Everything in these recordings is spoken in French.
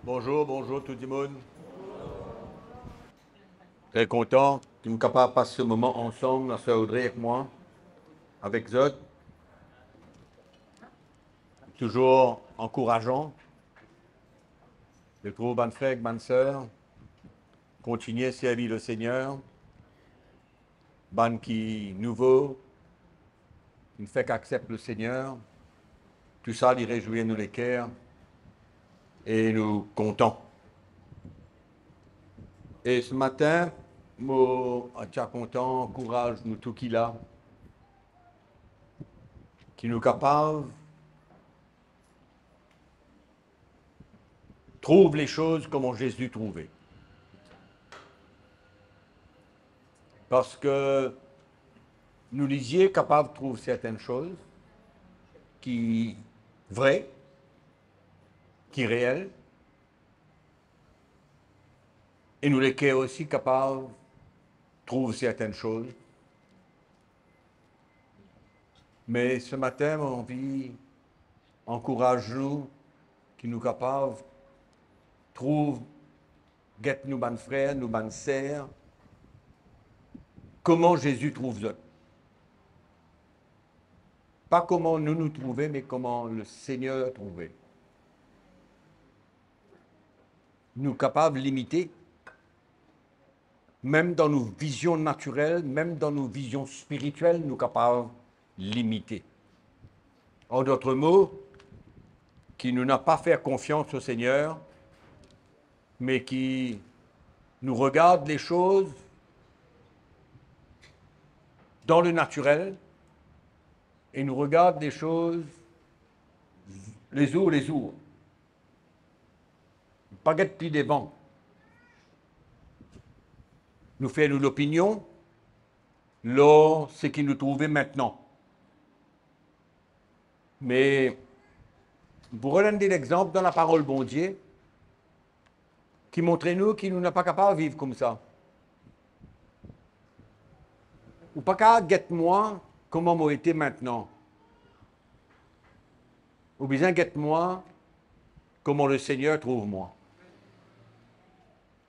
Bonjour, bonjour tout le monde. Très content que nous sommes capables de passer ce moment ensemble, la sœur Audrey avec moi, avec Zot. Toujours encourageant. Je trouve bonne frère, bonne sœur. Continuer à servir le Seigneur. Bonne qui nouveau, une fait qu'accepte le Seigneur. Tout ça, il réjouit nous les cœurs et nous contents. Et ce matin, moi, tiens content, encourage nous tout qui là, qui nous capables, trouve les choses comme Jésus trouvait. Parce que nous lisiez capables de trouver certaines choses qui vraies, qui réelles, et nous les aussi capables de trouver certaines choses. Mais ce matin, mon envie encourage-nous, qui nous capables, trouve, guette nous ban frères, nous ban sœurs, comment Jésus trouve eux. Pas comment nous nous trouvons, mais comment le Seigneur trouvait. Nous capables de limiter, même dans nos visions naturelles, même dans nos visions spirituelles, nous capables de limiter. En d'autres mots, qui nous n'a pas fait confiance au Seigneur, mais qui nous regarde les choses dans le naturel et nous regarde les choses les jours. Pas guette plus des vents. Nous fait nous l'opinion, là, ce qui nous trouvait maintenant. Mais pour redonner l'exemple dans la parole bon Dieu, qui montrait nous qu'il nous n'a pas capable de vivre comme ça. Ou pas qu'à guette-moi comment moi été maintenant. Ou bien guette-moi comment le Seigneur trouve moi.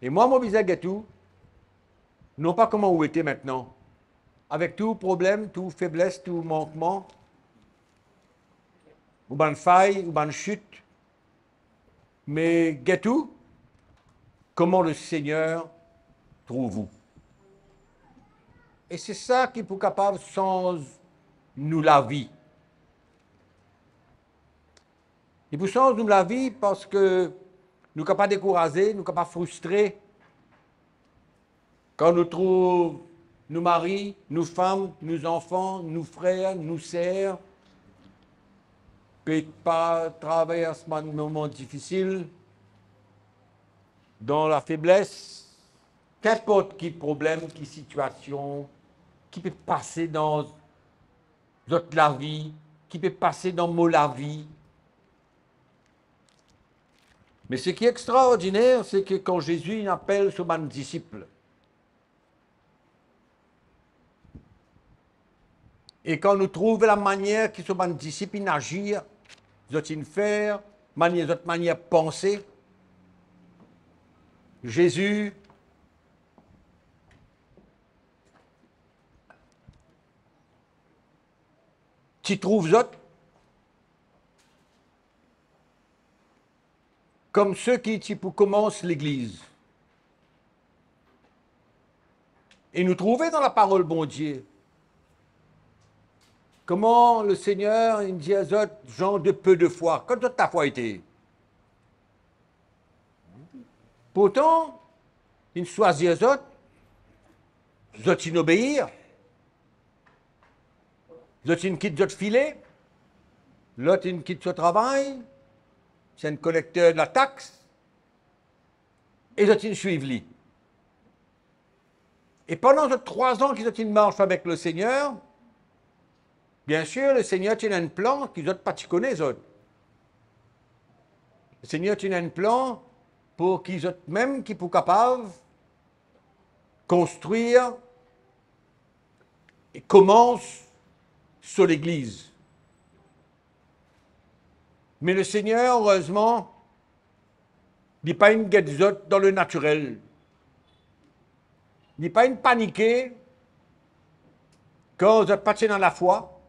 Et moi, mon visage guette tout, non pas comment vous était maintenant. Avec tout problème, tout faiblesse, tout manquement, ou bonne faille, ou bonne chute, mais guette tout, comment le Seigneur trouve vous. Et c'est ça qui est capable sans nous la vie. Il peut changer nous la vie parce que nous ne sommes pas découragés, nous ne sommes pas frustrés. Quand nous trouvons nos maris, nos femmes, nos enfants, nos frères, nos sœurs, peut-être pas travailler à ce moment difficile, dans la faiblesse, qu'importe quel problème, quelle situation, qui peut passer dans notre la vie, qui peut passer dans mon la vie. Mais ce qui est extraordinaire, c'est que quand Jésus appelle ses disciples, et quand nous trouvons la manière que ses disciples agissent, ils faire, notre manière de penser, Jésus tu trouves autres comme ceux qui commencent l'Église. Et nous trouvons dans la parole bon Dieu comment le Seigneur il dit à eux, gens de peu de foi, quand toute ta foi était. Pourtant, il choisit eux autres, ils obéir, autres, ils quittent notre filet, l'autre, ils quittent son travail, c'est un collecteur de la taxe, et d'autres, ils suivent lui. Et pendant ces 3 ans qu'ils marchent avec le Seigneur, bien sûr, le Seigneur tient un plan qu'ils n'ont pas connaissent. Le Seigneur tient un plan pour qu'ils soient même qui sont capables de construire et commencent sur l'Église. Mais le Seigneur, heureusement, Ni pas une guette dans le naturel. Ni pas une paniquer quand vous êtes pas dans la foi.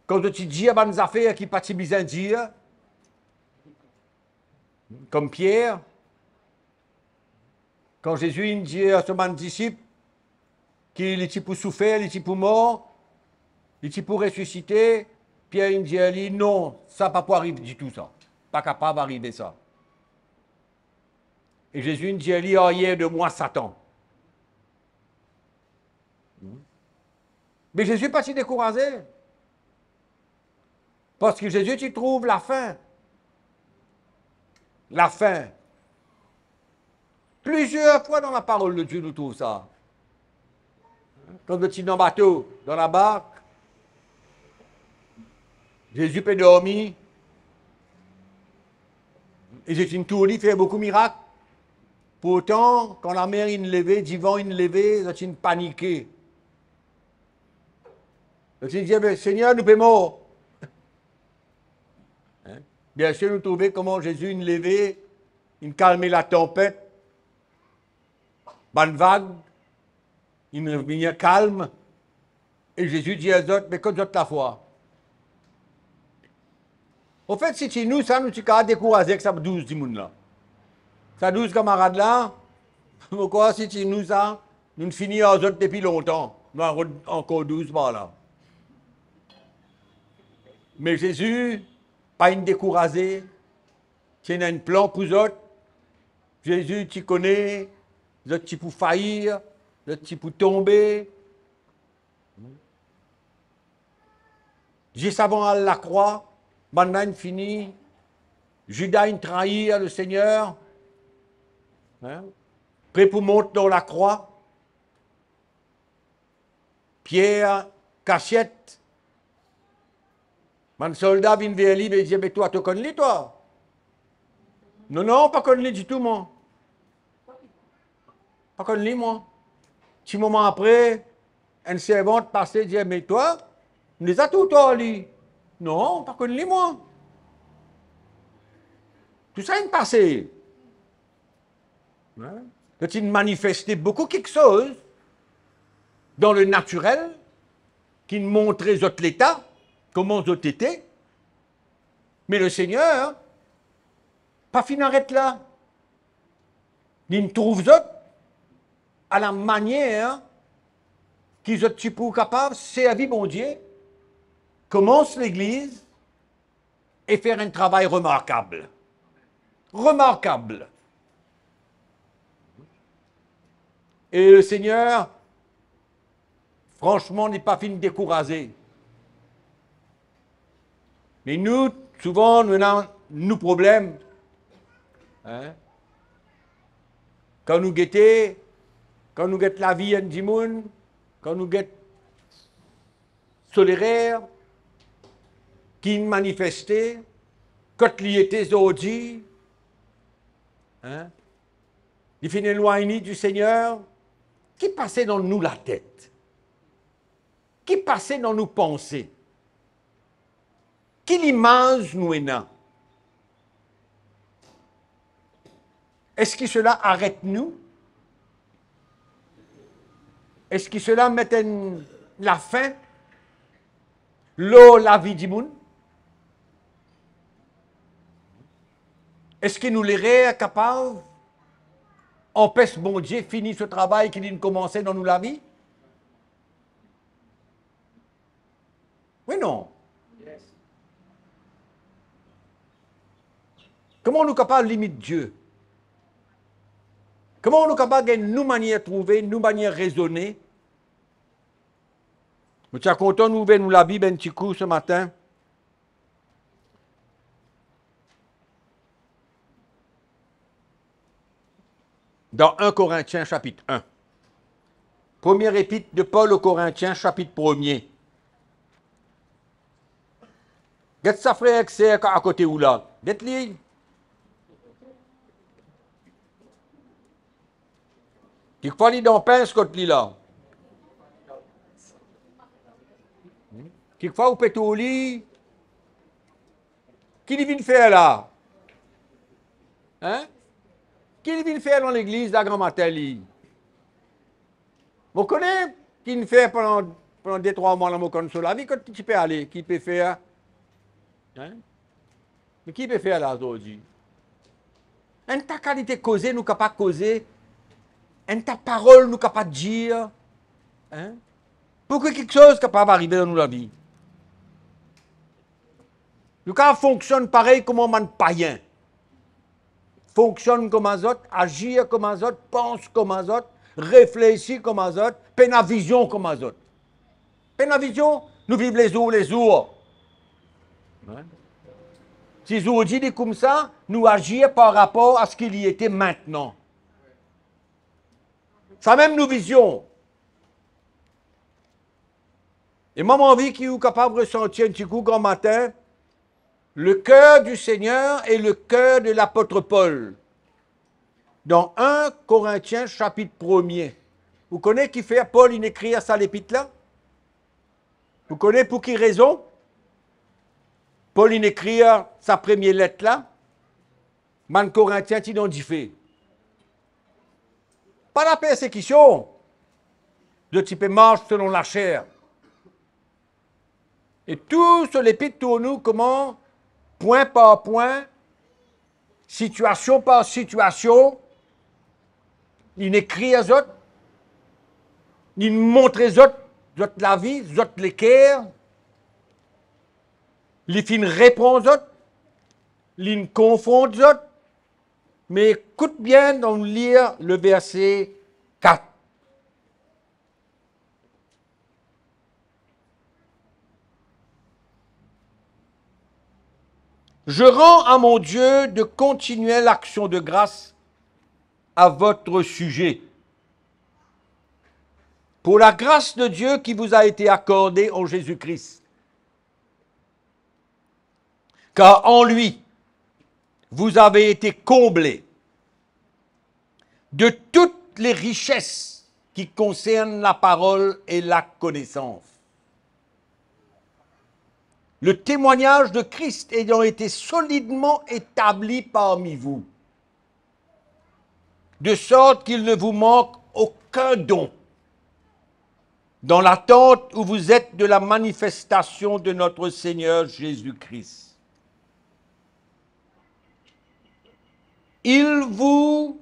Quand vous êtes dit à bonnes affaires qui pas bien dire. Comme Pierre. Quand Jésus dit à son disciple qu'il est pour souffrir, il est pour mort, il est pour ressusciter, Pierre il dit à lui, non, ça pas pour arriver du tout ça. Pas capable d'arriver ça. Et Jésus dit à lui, oh, hier de moi Satan. Mais Jésus n'est pas si découragé. Parce que Jésus, tu trouves la fin. La fin. Plusieurs fois dans la parole de Dieu, nous trouvons ça. Quand tu es dans le bateau, dans la barque, Jésus peut dormir. Et Jésus tourne, fait beaucoup de miracles. Pourtant, quand la mer est levée, du vent est levé, tu es paniqué. Tu dis, Seigneur, nous sommes morts. Hein? Bien sûr, nous trouvons comment Jésus est levé, il calme la tempête, bonne vague, il revient calme. Et Jésus dit à eux autres, mais que vous êtes la foi. Au fait, si tu nous, ça nous sommes découragés avec ça 12 du monde là. Ça 12 camarades là, pourquoi si tu nous ça, nous finissons aux autres depuis longtemps. Nous avons encore 12 par là. Mais Jésus, pas une découragé, tu as un plan pour eux autres. Jésus, tu connais, les autres tu peux faillir, les autres tu peux tomber. Juste avant à la croix, maintenant fini, Judas il trahit le Seigneur, hein? Prêt pour monter dans la croix. Pierre, cachette. Mon soldat vient vers lui et dit, mais toi, tu connais toi? Non, non, pas connais du tout, moi. Pas connais moi. Petit moment après, une servante passait et dit, mais toi, nous les as tout, toi, lui. Non, pas connais moi. Tout ça est passé. Hein? Quand il manifestait beaucoup quelque chose dans le naturel, qui montrait l'état, comment vous étiez. Mais le Seigneur, pas fin arrête là. Il trouve à la manière qu'ils sont capables de servir mon Dieu, commence l'Église et faire un travail remarquable. Remarquable. Et le Seigneur, franchement, n'est pas fin découragé. Mais nous, souvent, nous avons nos problèmes. Hein? Quand nous guettons, quand nous guettons la vie du monde, quand nous guettons solaire, qui manifestait, quand il était aujourd'hui, hein? Il finit éloigné du Seigneur, qui passait dans nous la tête? Qui passait dans nos pensées? Quelle image nous est là? Est-ce que cela arrête nous? Est-ce que cela met la fin? L'eau, la vie du monde? Est-ce que nous les capables empêche bon Dieu finir ce travail qu'il a commencé dans nous la vie? Oui, non. Yes. Comment nous sommes capables de limiter Dieu? Comment nous sommes capables de nous manière trouver, nous manière raisonner? Je suis content de nous ouvrir la Bible un petit coup ce matin. Dans 1 Corinthiens chapitre 1. Première épître de Paul aux Corinthiens chapitre 1er. Qu'est-ce que ça frère que c'est à côté où là? Dites-lui. Il faut aller dans pince côté là. Quelquefois, vous pétez au lit. Qui vient faire là? Hein? Qu'il vient faire dans l'église, la grand matin, lui? Vous connaissez qu'il fait pendant 2-3 mois dans mon console la vie, quand tu peux aller, qui peut faire? Hein? Mais qui peut faire là aujourd'hui? En ta qualité causer, nous capable de causer. En ta parole, nous capable de dire. Hein? Pour que quelque chose capable d'arriver dans nous la vie. Le cas fonctionne pareil comme un païen. Fonctionne comme un autre, agit comme un autre, pense comme un autre, réfléchit comme un autre, peine à vision comme un autre. Peine à vision, nous vivons les jours. Ouais. Si aujourd'hui dit comme ça, nous agir par rapport à ce qu'il y était maintenant. Ça même nous vision. Et moi, mon envie qui est capable de ressentir un petit coup grand matin, le cœur du Seigneur et le cœur de l'apôtre Paul. Dans 1 Corinthiens chapitre 1er. Vous connaissez qui fait Paul il écrit à ça l'épître là? Vous connaissez pour qui raison? Paul il écrit sa première lettre là? Man Corinthiens identifié. Pas la persécution. De type marche selon la chair. Et tout sur l'épître tourne nous comment? Point par point, situation par situation, il écrit à eux, il montre aux autres la vie, aux autres l'équerre, il fait une réponse aux autres, il confronte aux autres, mais écoute bien de lire le verset 4. Je rends à mon Dieu de continuer l'action de grâce à votre sujet. Pour la grâce de Dieu qui vous a été accordée en Jésus-Christ. Car en lui, vous avez été comblés de toutes les richesses qui concernent la parole et la connaissance. Le témoignage de Christ ayant été solidement établi parmi vous, de sorte qu'il ne vous manque aucun don, dans l'attente où vous êtes de la manifestation de notre Seigneur Jésus-Christ. Il vous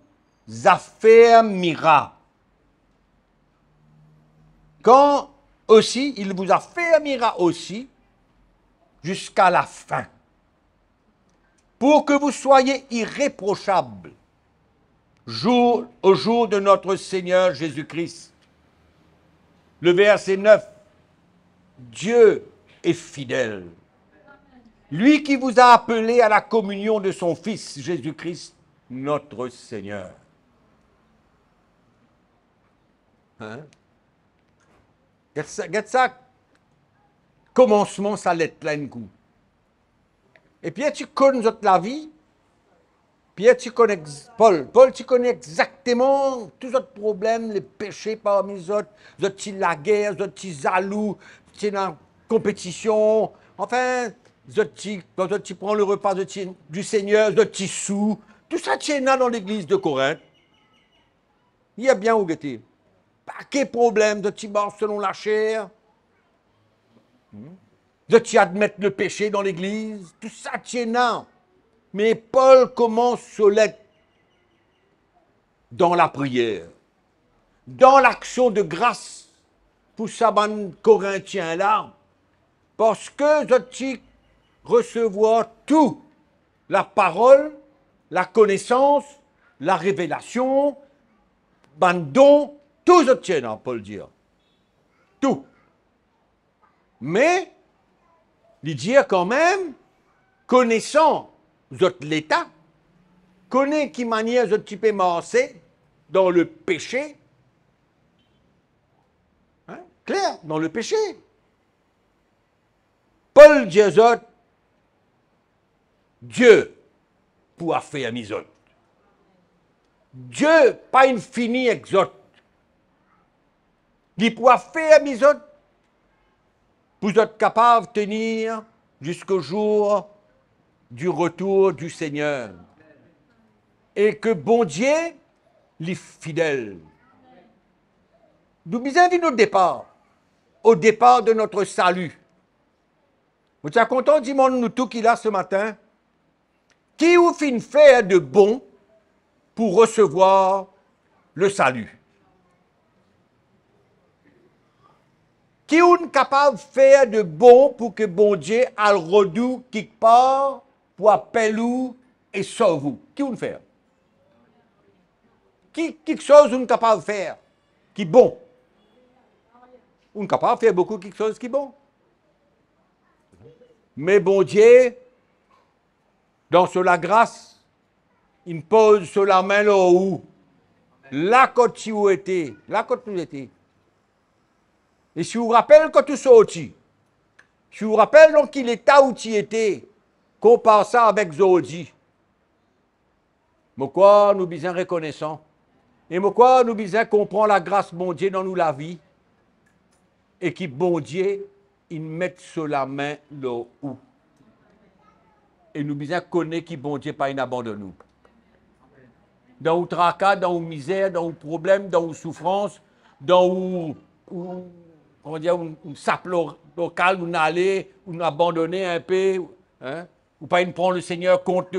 affermira. Quand aussi, il vous affermira aussi jusqu'à la fin, pour que vous soyez irréprochables au jour de notre Seigneur Jésus-Christ. Le verset 9, Dieu est fidèle. Lui qui vous a appelé à la communion de son Fils Jésus-Christ, notre Seigneur. Hein? Regarde ça, commencement, ça l'est plein coup. Et puis tu connais la vie, puis tu connais Paul. Paul, tu connais exactement tous les autres problèmes, les péchés parmi les autres la guerre, les autres jaloux, tu es dans la compétition. Enfin, quand tu prends le repas du Seigneur, les autres sous. Tout ça, tu es là dans l'église de Corinthe. Il y a bien où était. Paquet de problèmes, de tu marches selon la chair. De tu admettre le péché dans l'église. Tout ça, tu es là. Mais Paul commence solide dans la prière, dans l'action de grâce pour sa bande Corinthiens là, parce que je recevoir tout, la parole, la connaissance, la révélation, bande don, tout je tiens, Paul dit. Tout. Mais, il dit quand même, connaissant l'État, connaît qui manière je peux marcher dans le péché. Hein? Clair, dans le péché. Paul dit aux Dieu pour faire mes autres. Dieu pas infini exote. Il pour faire mes autres pour être capable de tenir jusqu'au jour du retour du Seigneur. Et que bon Dieu, les fidèles. Nous bisons vu notre départ. Au départ de notre salut. Vous êtes content, dis-moi nous tout qu'il a ce matin? Qui vous fin faire de bon pour recevoir le salut? Qui est capable de faire de bon pour que bon Dieu a le redout quelque part pour appeler vous et sauver vous? Qui vous faire? Quelque chose vous capable de faire qui est bon? Vous êtes capable de faire beaucoup quelque chose qui est bon. Mais bon Dieu, dans la grâce, il pose sur la main là où? Là quand tu étais, là quand nous étions. Et si vous vous rappelez quand tu sortis, si vous vous rappelez donc qu'il était où tu étais, compare ça avec Zodi. Mais quoi nous bisons reconnaissants. Et mais quoi nous bisons comprendre la grâce bon Dieu dans nous la vie. Et qui bon Dieu, il met sur la main là où. Et nous bisons connaître qui bon Dieu pas une abandonne nous. Dans le tracas, dans la misère, dans le problème, dans la souffrance, dans on dit un sape local, où on allait, où on abandonné un peu, hein, ou pas une prendre le Seigneur compte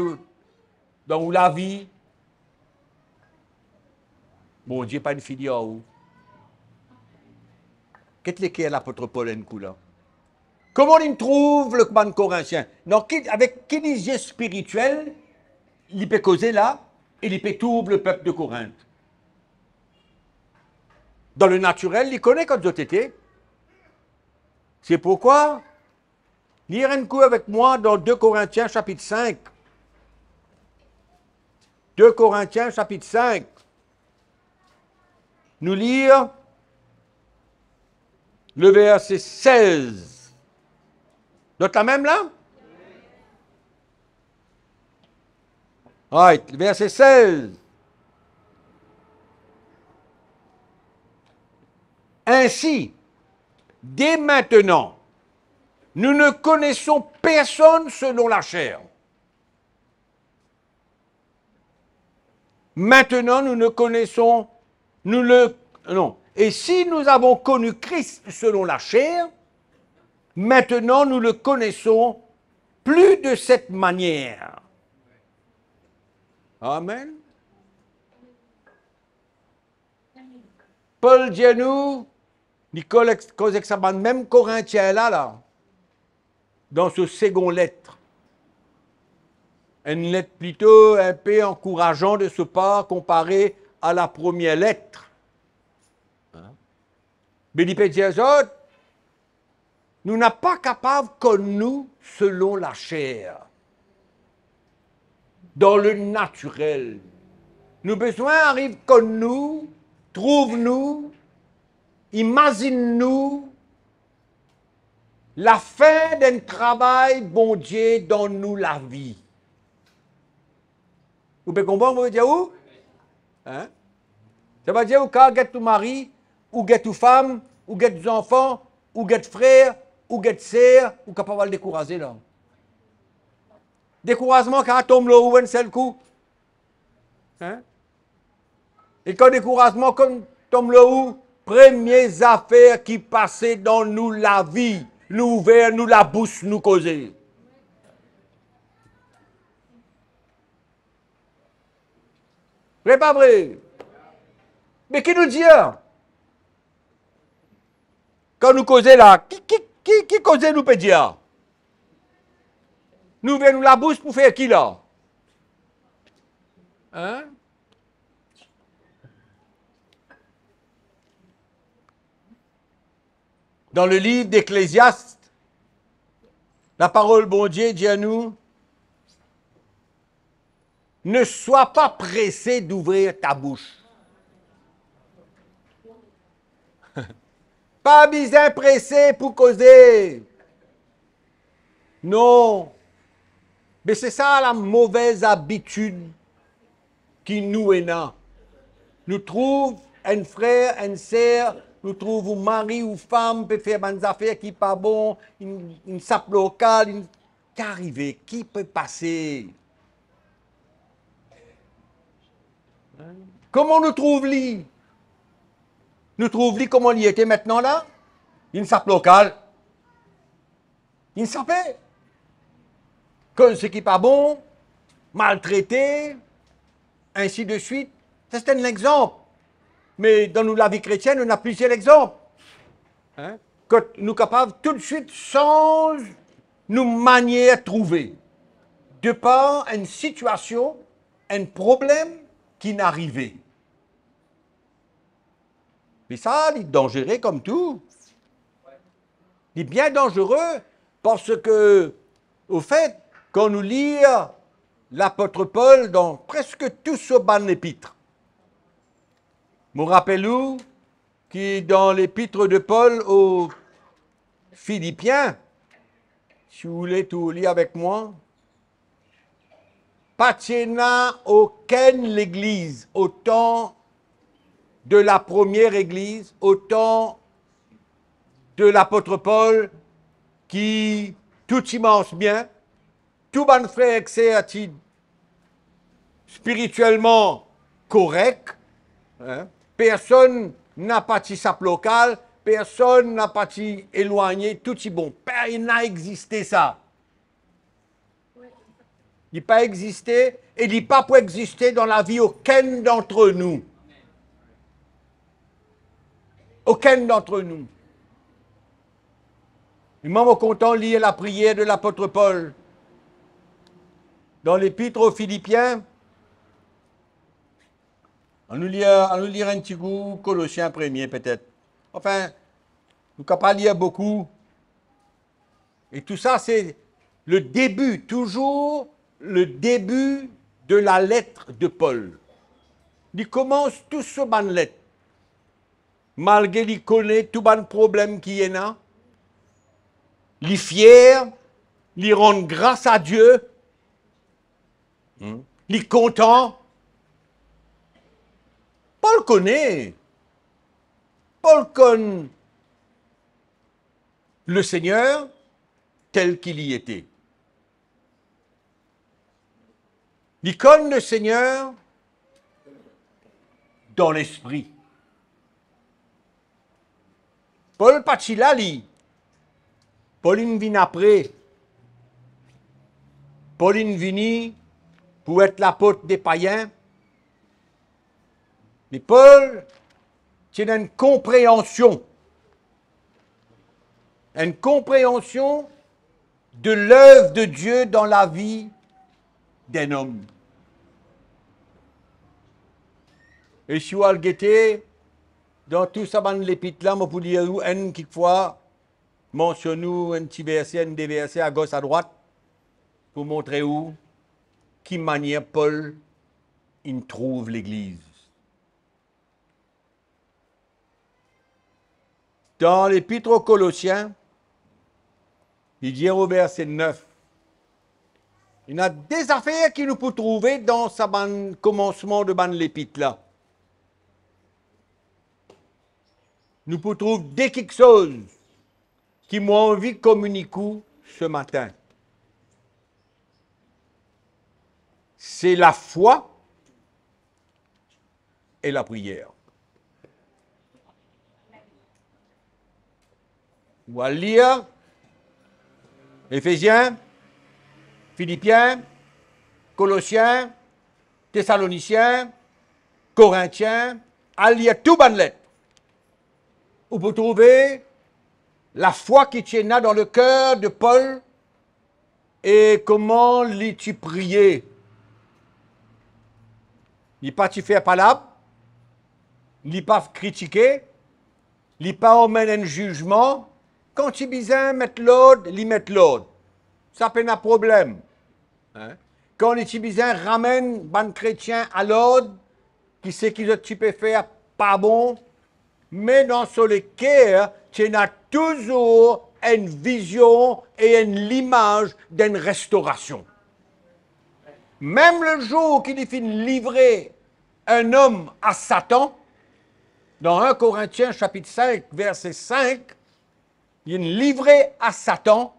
dans la vie. Bon Dieu, pas une fille à où. Qu'est-ce que l'apôtre Paul en coup là? Comment il trouve le ban corinthien? Avec quel yeux spirituel il peut causer là et il peut tourner le peuple de Corinthe? Dans le naturel, il connaît quand d'autres étaient. C'est pourquoi, lire un coup avec moi dans 2 Corinthiens chapitre 5. 2 Corinthiens chapitre 5. Nous lire le verset 16. D'autres la même là? Right, le verset 16. Ainsi, dès maintenant, nous ne connaissons personne selon la chair. Maintenant, nous ne connaissons, non. Et si nous avons connu Christ selon la chair, maintenant nous le connaissons plus de cette manière. Amen. Paul dit à nous, Nicole, cause que ça même Corinthien là, dans ce second lettre. Une lettre plutôt un peu encourageante de ce part comparée à la première lettre. Mais il peut dire autres, nous n'sommes pas capables comme nous selon la chair. Dans le naturel. Nous besoin arrive comme nous, trouve-nous, imagine-nous la fin d'un travail, bon Dieu, dans nous la vie. Vous pouvez comprendre, vous dire où? Hein? Ça veut dire où quand vous êtes ton mari, ou vous êtes ta femme, ou vous êtes des enfants, ou vous êtes frère, ou vous êtes sœur, ou capable de décourager là. Découragement quand tombe là où un seul coup. Hein? Et quand découragement tombe là où, premières affaires qui passaient dans nous la vie, nous ouvert, nous la bouche, nous causer. Vrai pas vrai? Mais qui nous dit? Quand nous causons là, qui causait nous peut dire? Nous venons la bouche pour faire qui là? Hein? Dans le livre d'Ecclésiaste, la parole bon Dieu dit à nous, ne sois pas pressé d'ouvrir ta bouche. Pas besoin pressé pour causer. Non. Mais c'est ça la mauvaise habitude qui nous est là. Nous trouvons un frère, une sœur, nous trouvons un mari ou femme peut faire des affaires qui ne sont pas bon, une sape locale, qui arrive, qui peut passer. Comment nous trouve-lui? Nous trouve-lui comment il y était maintenant là? Il s'appelle local. Il s'appelle. Que ce qui n'est pas bon, maltraité, ainsi de suite. C'est un exemple. Mais dans la vie chrétienne, on a plusieurs exemples. Hein? Que nous sommes capables tout de suite changer nos manières de trouver. De par une situation, un problème qui n'arrivait. Mais ça, il est dangereux comme tout. Il est bien dangereux parce que, au fait, quand nous lisons l'apôtre Paul dans presque tout ce ban épître, me rappelez-vous qui dans l'épître de Paul aux Philippiens, si vous voulez tout lire avec moi, pas tiena aucune l'église au temps de la première église, au temps de l'apôtre Paul, qui tout immense bien, tout bon frère excès spirituellement correct, hein? Personne n'a parti sa local, personne n'a parti éloigné, tout est bon. Il n'a existé ça. Il n'a pas existé et il n'a pas pu exister dans la vie aucun d'entre nous. Aucun d'entre nous. Et même content de lire la prière de l'apôtre Paul. Dans l'épître aux Philippiens, on nous lire un petit coup, Colossiens 1er peut-être. Enfin, nous ne pouvons pas lire beaucoup. Et tout ça, c'est le début, toujours le début de la lettre de Paul. Il commence tout ce ban lettre. Malgré qu'il connaît tout ban problème qui est là, il est fier, il rend grâce à Dieu, il est content. Paul connaît. Paul connaît le Seigneur tel qu'il y était. Il connaît le Seigneur dans l'esprit. Paul Pachilali. Pauline vient après. Pauline vient pour être l'apôtre des païens. Mais Paul, c'est une compréhension de l'œuvre de Dieu dans la vie d'un homme. Et si vous regardez dans tout ça, dans l'épître là, vous pouvez dire un quelquefois mentionne un petit verset, un des versets à gauche, à droite, pour montrer où, qui manière Paul il trouve l'Église. Dans l'épître aux Colossiens, il dit au verset 9, il y a des affaires qu'il nous peut trouver dans ce commencement de l'épître là. Nous pouvons trouver dès quelque chose qui m'a envie de communiquer ce matin. C'est la foi et la prière. On va lire Éphésiens, Philippiens, Colossiens, Thessaloniciens, Corinthiens, à lire tout bonne lettre. On peut trouver la foi qui tient dans le cœur de Paul et comment l'y-tu prier. Il n'est pas faire palabre, il n'est pas critiquer, il n'est pas emmener un jugement. Quand tu besoin mettre l'ordre, il met l'ordre. Ça fait un problème. Hein? Quand les besoin ramène ban chrétien à l'ordre, qui sait que tu peux faire pas bon, mais dans ce cas, tu as toujours une vision et une image d'une restauration. Même le jour qu'il finit livrer un homme à Satan, dans 1 Corinthiens chapitre 5, verset 5, il est livré à Satan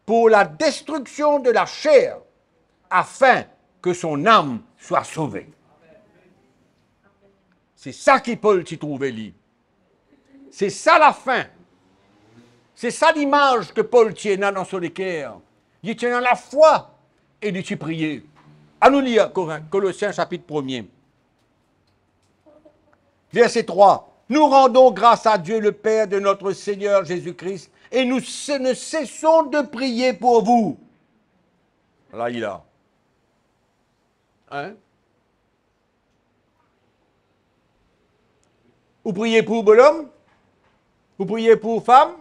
pour la destruction de la chair, afin que son âme soit sauvée. C'est ça qui Paul s'y trouvait, lui. C'est ça la fin. C'est ça l'image que Paul tient dans son équerre. Il tient dans la foi et il tient prier. À nous lire Colossiens chapitre 1er. Verset 3. Nous rendons grâce à Dieu le Père de notre Seigneur Jésus-Christ et nous ne cessons de prier pour vous. Là, il a. Hein? Vous priez pour bonhomme? Vous priez pour femmes?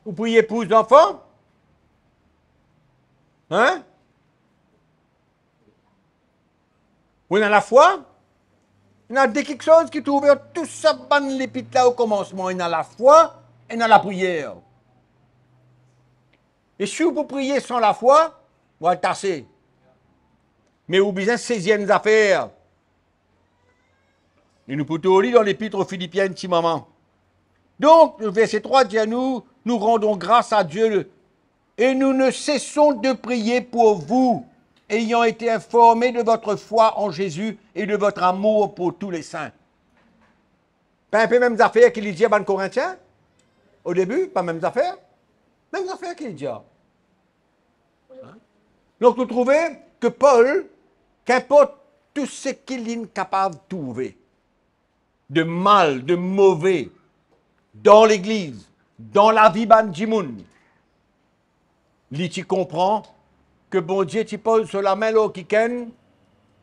Vous priez pour les enfants? Hein? Vous avez la foi? Il y a des quelque chose qui est ouvert, tout ça, ban l'épite là au commencement. Il y a la foi et il y a la prière. Et si vous priez sans la foi, vous allez tasser. Mais vous besoin de 16e affaires. Et nous pouvons lire dans l'épître aux Philippiens, petit moment. Donc, le verset 3 dit à nous, nous rendons grâce à Dieu et nous ne cessons de prier pour vous, ayant été informés de votre foi en Jésus et de votre amour pour tous les saints. Pas un peu mêmes affaires qu'il dit à les Corinthiens? Au début, pas mêmes affaires? Mêmes affaires qu'il dit. Hein? Donc, vous trouvez que Paul, qu'importe tout ce qu'il est capable de trouver, de mal, de mauvais, dans l'église, dans la vie banjimoun, tu comprends que bon Dieu, tu poses sur la main là qui ken,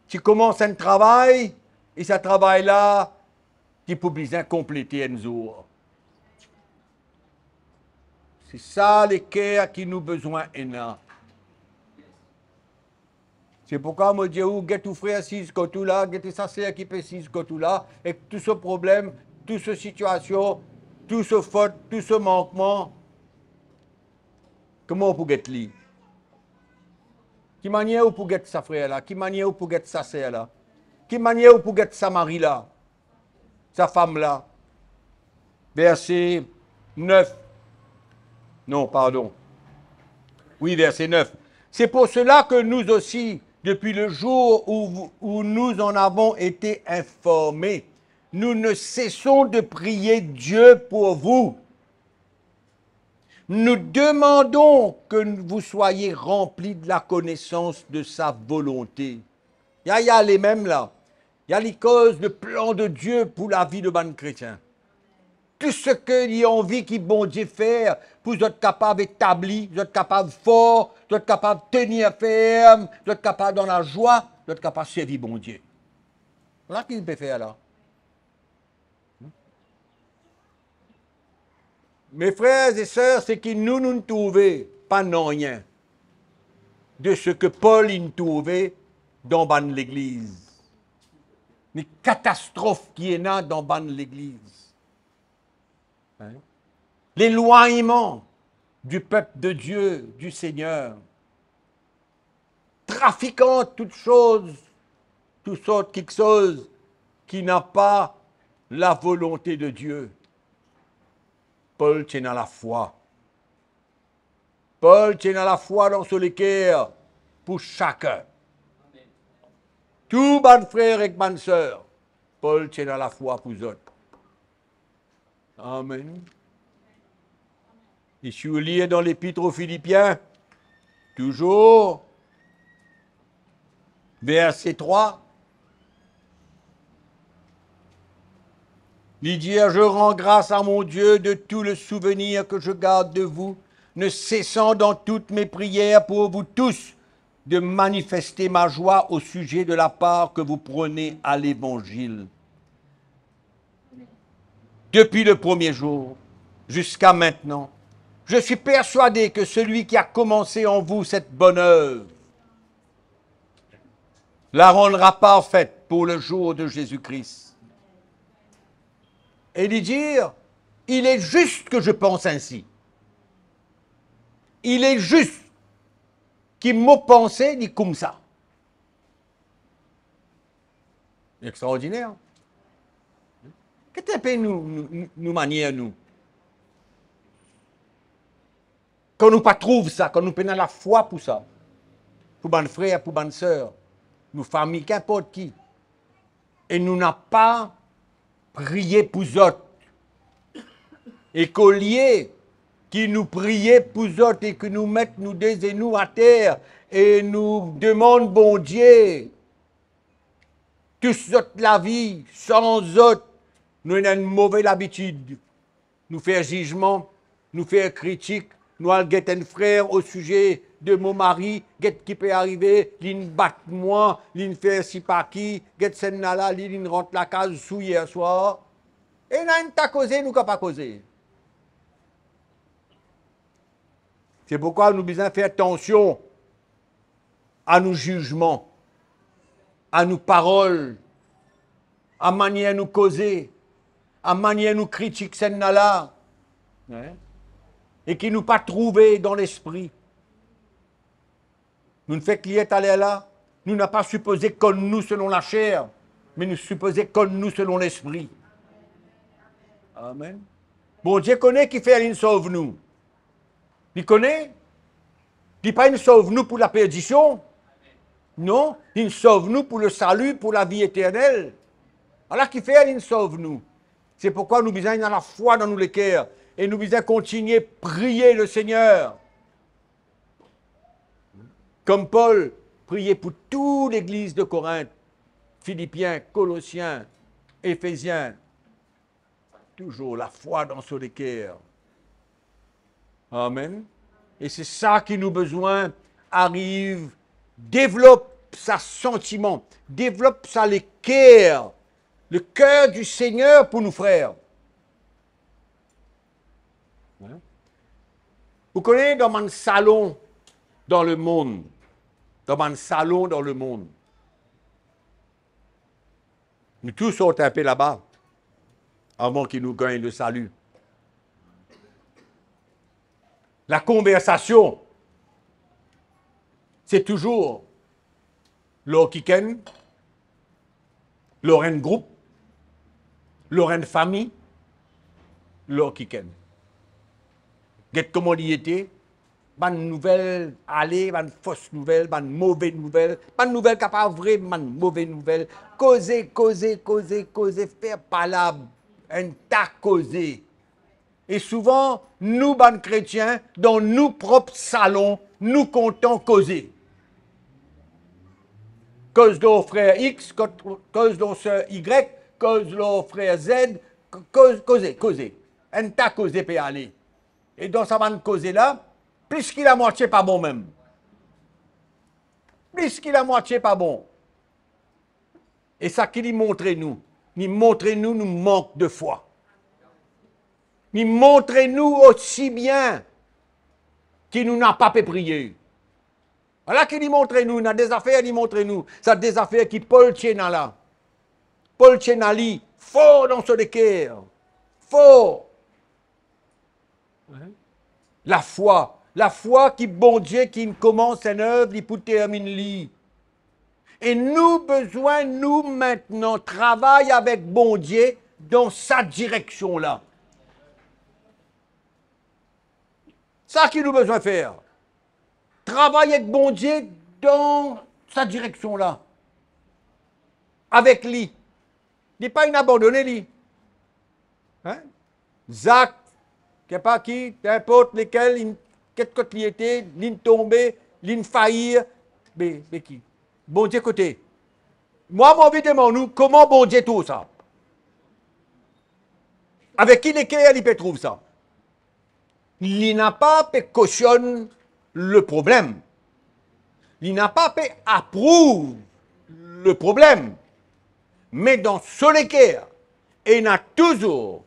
tu commences un travail, et ce travail-là, tu peux bien compléter un jour. C'est ça l'équerre qui nous besoin énorme. C'est pourquoi moi dis où get tout frère six côté là, get sa sœur qui peut six côté là, et tout ce problème, toute cette situation, tout ce faute, tout ce manquement, comment on peut get lui? Qui manière on peut get sa frère là? Qui manière on peut get sa sœur là? Qui manière on peut get sa mari là? Sa femme là? Verset 9. Non, pardon. Oui, verset 9. C'est pour cela que nous aussi, depuis le jour où nous en avons été informés, nous ne cessons de prier Dieu pour vous. Nous demandons que vous soyez remplis de la connaissance de sa volonté. Il y a les mêmes là. Il y a les causes, le plan de Dieu pour la vie de ban chrétien. Tout ce qu'il a envie qu'il bon Dieu faire pour être capable d'établir, être capable fort, être capable de tenir ferme, être capable dans la joie, être capable de servir bon Dieu. Voilà ce qu'il peut faire là. Mes frères et sœurs, c'est que nous ne trouvons pas non rien de ce que Paul nous trouvait dans l'église. Les catastrophes qui est là dans l'église. Hein? L'éloignement du peuple de Dieu, du Seigneur. Trafiquant toutes choses, toutes sortes quelque chose qui n'a pas la volonté de Dieu. Paul tient à la foi. Paul tient à la foi dans ce équerre pour chacun. Tout bon frère et bonne sœur, Paul tient à la foi pour eux autres. Amen. Et si vous lisez dans l'épître aux Philippiens, toujours, verset 3, il dit, je rends grâce à mon Dieu de tout le souvenir que je garde de vous, ne cessant dans toutes mes prières pour vous tous de manifester ma joie au sujet de la part que vous prenez à l'Évangile. Depuis le premier jour jusqu'à maintenant, je suis persuadé que celui qui a commencé en vous cette bonne œuvre la rendra parfaite pour le jour de Jésus-Christ. Et lui dire, il est juste que je pense ainsi. Il est juste qu'il m'a pensé ni comme ça. Extraordinaire. Qu'est-ce que nous manière, nous? Quand nous pas trouve ça, quand nous prenons la foi pour ça, pour bonne frère, pour bonne sœur, nous famille, qu'importe qui, et nous n'avons pas prier pour autres. Et qu'au lieu qui nous priait pour autres et que nous mettent nous des et nous à terre et nous demandent, bon Dieu, tous autres la vie, sans autres, nous avons une mauvaise habitude. Nous faire jugement, nous faire critique, nous allons un frère au sujet de mon mari, qui peut arriver, l'in bat moi, l'in fait si pas qui, scène là, l'in rentre la case sous hier soir. Et nous avons pas causé, nous n'avons pas causé. C'est pourquoi nous devons faire attention à nos jugements, à nos paroles, à manière nous causer, à manière nous critiquer celle-là, et qui nous pas trouvé dans l'esprit. Nous ne fait qu'il est allé là, nous n'a pas supposé comme nous selon la chair, mais nous supposé comme nous selon l'esprit. Amen. Bon Dieu connaît qui fait une sauve nous. Il connaît. Il pas une sauve nous pour la perdition. Non, il sauve nous pour le salut, pour la vie éternelle. Alors qui fait une sauve nous. C'est pourquoi nous besoin d'avoir la foi dans nous les cœurs. Et nous besoin continuer à prier le Seigneur. Comme Paul priait pour toute l'église de Corinthe, Philippiens, Colossiens, Éphésiens. Toujours la foi dans ce cœur. Amen. Et c'est ça qui nous besoin arrive, développe sa sentiment, développe ça le cœur du Seigneur pour nous frères. Vous connaissez dans mon salon dans le monde, nous tous sommes un peu là-bas avant qu'ils nous gagnent le salut. La conversation, c'est toujours l'Okiken, l'Oren groupe, l'Oren famille, l'Okiken. Get comment il était, ban nouvelle aller, ban fausse nouvelle, ban mauvaise nouvelle, ban nouvelle qui pas vraie, ban mauvaise nouvelle, causer, faire palabre, un tas causer. Et souvent, nous, ban chrétiens, dans nos propres salons, nous comptons causer. Cause de nos frères X, cause de nos sœurs Y, cause de nos frères Z, causer. Un tas causer peut aller. Et dans sa bande causer là, plus qu'il a moitié pas bon même. Plus qu'il a moitié pas bon. Et ça qui lui montre nous manque de foi. Il montrez-nous aussi bien qu'il nous n'a pas pu prier. Voilà qu'il montre-nous, il a des affaires, il montre-nous. Ça des affaires qui Paul tient là. Paul tient à lui, fort dans ce cœur. Fort. La foi qui, bon Dieu, qui commence une œuvre, il peut terminer lui. Et nous, besoin, nous maintenant, travailler avec bon Dieu dans sa direction-là. Ça qui nous besoin faire. Travailler avec bon Dieu dans sa direction-là. Avec lui. Il n'est pas inabandonné, lui. Hein? Zach, qui n'est pas qui, n'importe lesquels, quel côté il était, l'in tombé, l'in faillir, mais qui? Bon Dieu côté. Moi, mon envie de nous, comment bon Dieu trouve ça? Avec qui lesquels il peut trouver ça? Il n'a pas pu cautionner le problème. Il n'a pas pu approuver le problème. Mais dans ce cœur, il a toujours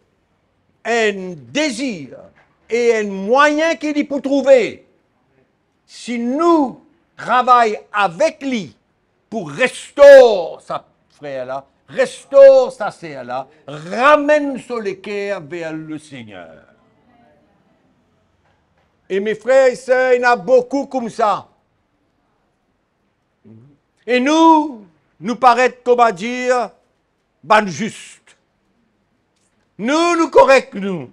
un désir et un moyen qu'il peut trouver. Si nous travaillons avec lui pour restaurer sa frère-là, restaurer sa sœur-là, ramène ce cœur vers le Seigneur. Et mes frères et sœurs, il y en a beaucoup comme ça. Et nous paraît, comment dire, ban juste. Nous correct, nous.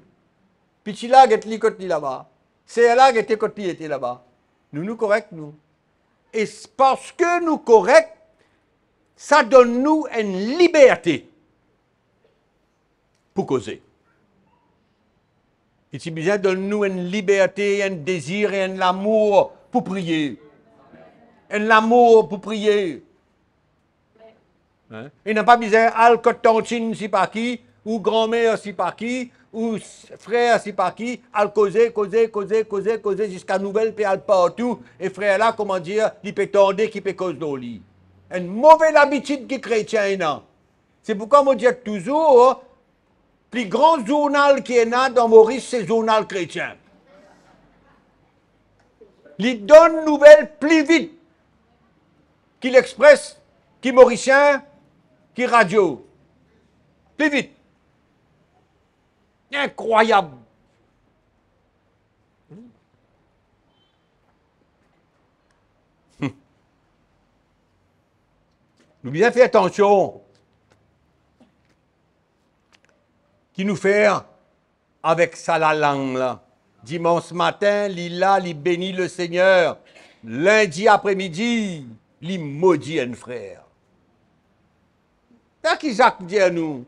Puis là, il y a là-bas. C'est là, il était là-bas. Nous correct, nous. Et parce que nous correct, ça donne nous une liberté. pour causer. Et si besoin donne-nous une liberté, un désir et un amour pour prier. Un amour pour prier. Hein? Il n'a pas besoin d'alcotantine si par qui, ou grand-mère si par qui, ou frère si par qui, à causer jusqu'à nouvelle puis partout. Et frère là, comment dire, il peut tendre qui peut cause dans le lit. Une mauvaise habitude qui chrétien non. C'est pourquoi on dit toujours, le plus grand journal qui est là dans Maurice, c'est le journal chrétien. Il donne nouvelles plus vite qu'il express, qu'il mauricien, qu'il radio. Plus vite. Incroyable. Nous bien faire attention. Qui nous fait avec ça la langue là. Dimanche matin, il bénit le Seigneur. Lundi après-midi, il maudit un frère. C'est ce que Jacques dit à nous.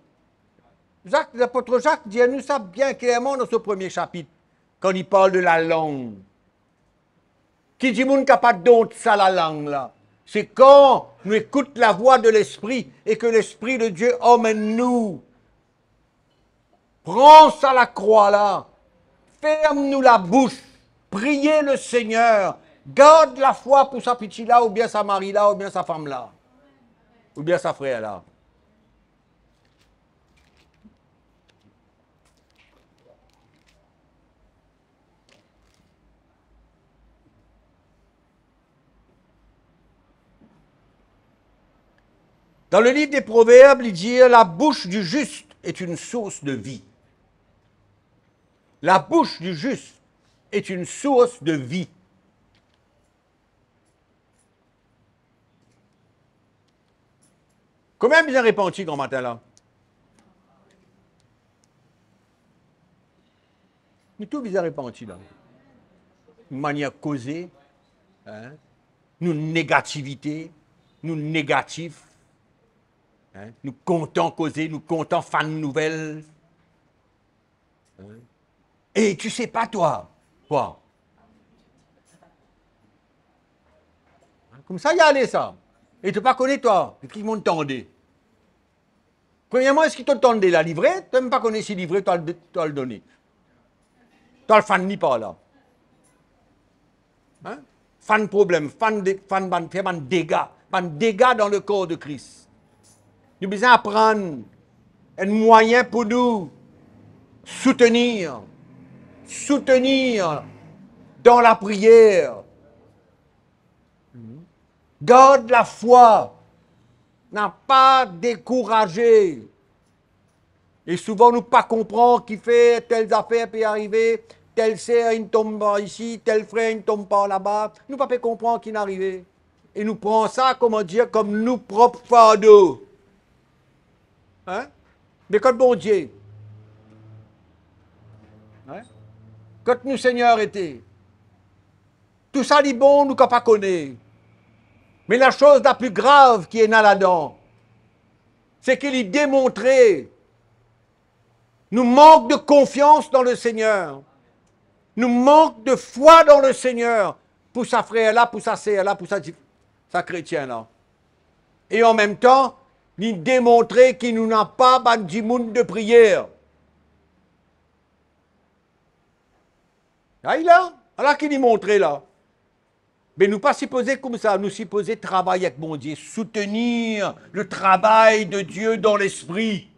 L'apôtre Jacques dit à nous ça bien clairement dans ce premier chapitre, quand il parle de la langue. Qui dit moun capable d'autre ça la langue là? C'est quand nous écoutons la voix de l'Esprit et que l'Esprit de Dieu emmène nous. Prends ça la croix là. Ferme-nous la bouche. Priez le Seigneur. Garde la foi pour sa petite là, ou bien sa mari là, ou bien sa femme là. Ou bien sa frère là. Dans le livre des Proverbes, il dit « La bouche du juste est une source de vie. » La bouche du juste est une source de vie. Combien vous avez répandu grand matin là? Mais tout vous avez répandu là. Une manière causée, hein? Nous négativité, nous négatifs. Hein? Nous comptons causer, nous comptons faire de nouvelles. Hein? Et tu sais pas toi, quoi. Comme ça, il y a allé ça. Et tu ne pas connais toi, qui m'ont tendé. Premièrement, est-ce qu'il t'a tendu la livrée? Tu n'as même pas connu si livré, tu as le donné. Tu as le fan ni pas là. Hein? Fan problème, fan dégâts dans le corps de Christ. Nous devons apprendre un moyen pour nous soutenir dans la prière. Garde la foi, n'a pas découragé. Et souvent, nous pas comprendre qui fait telles affaires peut arriver, tel sœur, il ne tombe pas ici, tel frère, il ne tombe pas là-bas. Nous pas comprendre qui n'arrive. Et nous prenons ça, comment dire, comme nous propres fardeaux. Hein? Mais quand bon Dieu, hein? Quand nous Seigneur était, tout ça dit bon, nous ne pas connaître. Mais la chose la plus grave qui est là-dedans, c'est qu'il y démontré, nous manque de confiance dans le Seigneur, nous manque de foi dans le Seigneur, pour sa frère là, pour sa sœur là, pour sa chrétien là. Et en même temps, il démontrer qu'il nous n'a pas du monde de prière. Ah, il a, alors qu'il y montré là. Mais nous pas s'y poser comme ça, nous s'y poser travailler avec mon Dieu, soutenir le travail de Dieu dans l'esprit.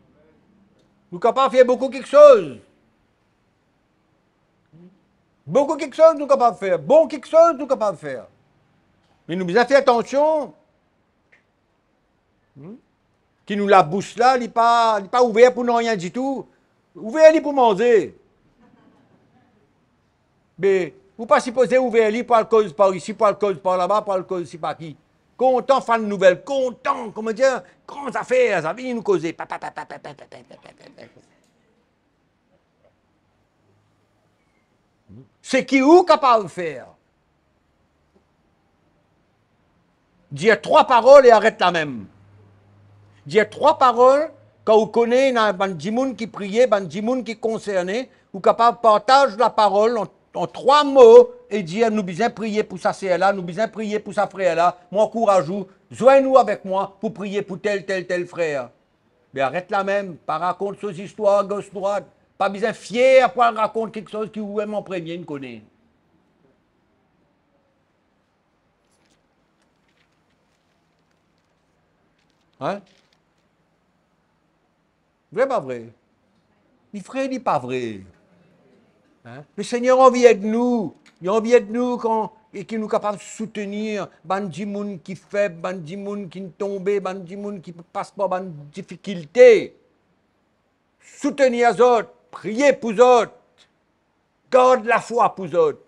Nous sommes capables de faire beaucoup quelque chose. Beaucoup quelque chose nous sommes capables de faire. Bon quelque chose nous sommes capables de faire. Mais nous devons faire attention. Qui nous la bouche là, il n'est pas ouvert pour non rien du tout. Ouvert pour manger. Mais vous pas supposé ouvrir lui pour le cause par ici, pour le cause par là-bas, pour le cause ici par qui. Content, fan de nouvelles, content, comment dire, grandes affaires, ça vient nous causer. C'est qui ou capable de faire? Dire 3 paroles et arrête la même. Dire 3 paroles Quand vous connaissez un gens qui priait, un gens qui concerné, vous capable de partager la parole en 3 mots et dire nous besoin prier pour ça c'est là, nous besoin prier pour ça frère là, moi encourage vous, joignez-nous avec moi pour prier pour tel frère. Mais arrête là même, pas raconte ces histoires gauche droite, pas besoin fier pour raconter quelque chose qui vous même en premier ne connaît. Hein? Vrai pas vrai? Ni frère ni pas vrai. Hein? Le Seigneur a envie de nous. Il a envie de nous et qui nous capable de soutenir. Bandi moun qui faible, bandi moun qui tombé, bandi moun qui passe par des difficultés. Soutenir les autres, prier pour les autres. Garde la foi pour les autres.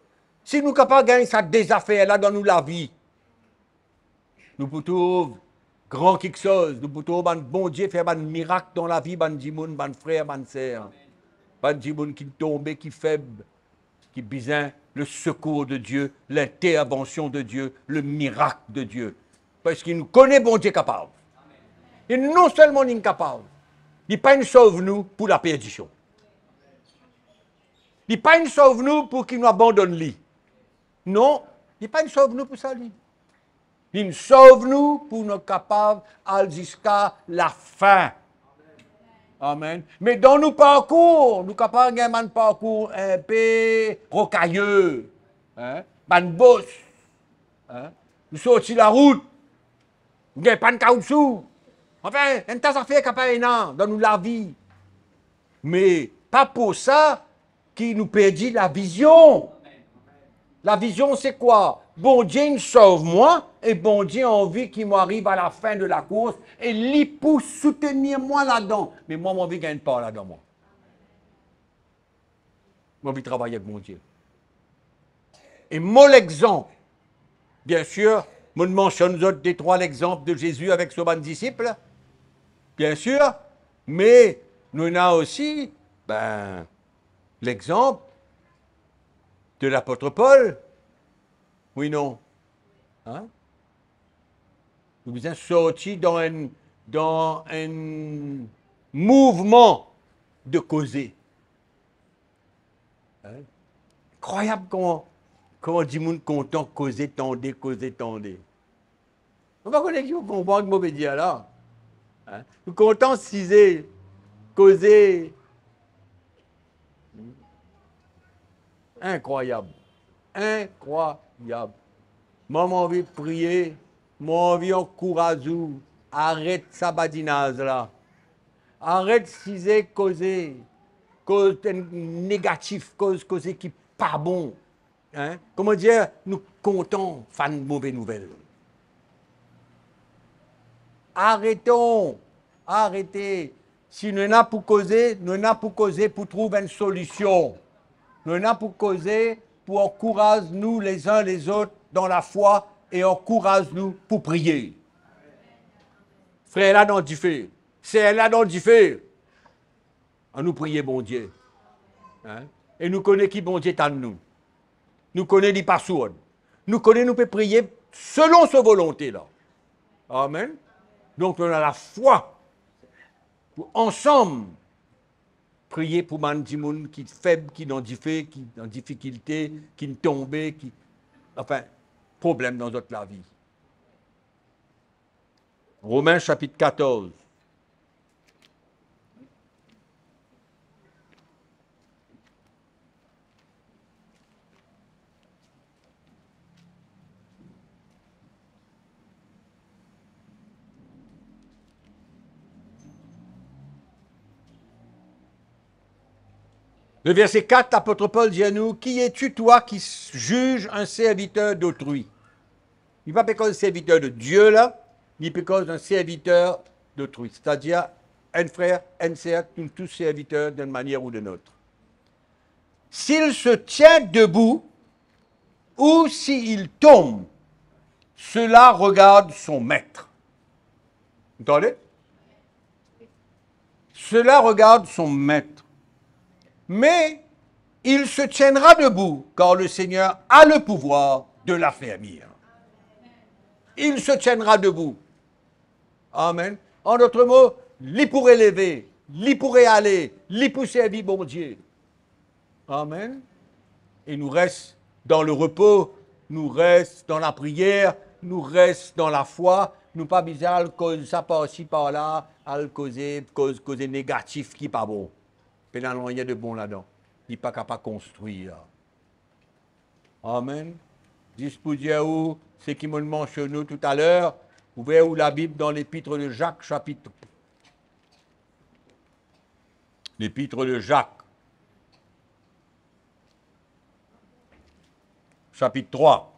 Si nous sommes capables de gagner ça des affaires là dans nous la vie, nous pouvons trouver grand quelque chose. Nous pouvons trouver un bon Dieu faire un miracle dans la vie, bandi moun, bandi frère, bandi sœur. Bandi moun qui tombé, qui faible, qui besoin le secours de Dieu, l'intervention de Dieu, le miracle de Dieu. Parce qu'il nous connaît bon Dieu capable. Et non seulement il est capable, il n'est pas une sauve nous pour la perdition. Il n'est pas une sauve nous pour qu'il nous abandonne lui. Non, il n'est pas une sauve nous pour ça lui. Il nous sauve nous pour nous capables aller jusqu'à la fin. Amen. Mais dans nos parcours, nous sommes capables de faire un parcours un peu rocailleux, hein? Un boss. Hein? Nous sortons la route, nous n'avons pas de caoutchouc. Enfin, un tas d'affaires qui dans nous la vie. Mais pas pour ça qui nous perdit la vision. La vision, c'est quoi? Bon Dieu me sauve moi, et bon Dieu a envie qu'il m'arrive à la fin de la course, et lui pour soutenir moi là-dedans. Mais moi, j'ai envie de gagner pas là-dedans, moi. J'ai envie de travailler avec mon Dieu. Et mon exemple, bien sûr, je mentionne des 3 exemples de Jésus avec ses bons disciples, bien sûr, mais nous avons aussi l'exemple de l'apôtre Paul. Oui, non. Hein? Nous sommes sortis dans un mouvement de causer. Hein? Incroyable comment dit monde content causer, tendez. On va connaître qui vous comprend que mauvais dire là. Hein? Nous content ciser, causer. Incroyable. Incroyable. Moi, j'ai envie de prier. Moi, j'ai envie d'encourager. Arrête sa badinage là. Arrête ciser, causer. Cause négatif, cause qui n'est pas bon. Hein? Comment dire, nous comptons faire de mauvaises nouvelles. Arrêtons. Arrêtez. Si nous n'avons pour causer, nous n'avons pour causer pour trouver une solution. Nous n'avons pour causer pour encourager nous les uns les autres dans la foi et encourage nous pour prier. Frère là dans du feu, c'est là dans du feu. À nous prier bon Dieu. Hein? Et nous connaissons qui bon Dieu est en nous. Nous connaissons les passoires. Nous connaissons, nous pouvons prier selon sa volonté là. Amen. Donc on a la foi pour ensemble prier pour des gens qui sont faibles, qui sont en difficulté, qui sont tombés, enfin, problème dans notre vie. Romains chapitre 14. Le verset 4, l'apôtre Paul dit à nous, « Qui es-tu, toi, qui juges un serviteur d'autrui ?» Il ne va pas parce un serviteur de Dieu, là, ni parce un serviteur d'autrui. C'est-à-dire, un frère, un sœur, nous tous serviteurs d'une manière ou d'une autre. S'il se tient debout, ou s'il tombe, cela regarde son maître. Vous entendez? Cela regarde son maître. Mais il se tiendra debout, car le Seigneur a le pouvoir de l'affermir. Il se tiendra debout. Amen. En d'autres mots, lui pourrait lever, lui pourrait aller, lui pour servir bon Dieu. Amen. Et nous reste dans le repos, nous reste dans la prière, nous reste dans la foi, nous pas besoin de cause ça par-ci par-là, à causer négatif qui pas bon. Il n'y a rien de bon là-dedans. Il n'est pas capable de construire. Amen. Dis pour dire où, ce qui me mentionné tout à l'heure, ouvrez où la Bible dans l'épître de Jacques, chapitre. L'épître de Jacques, chapitre 3.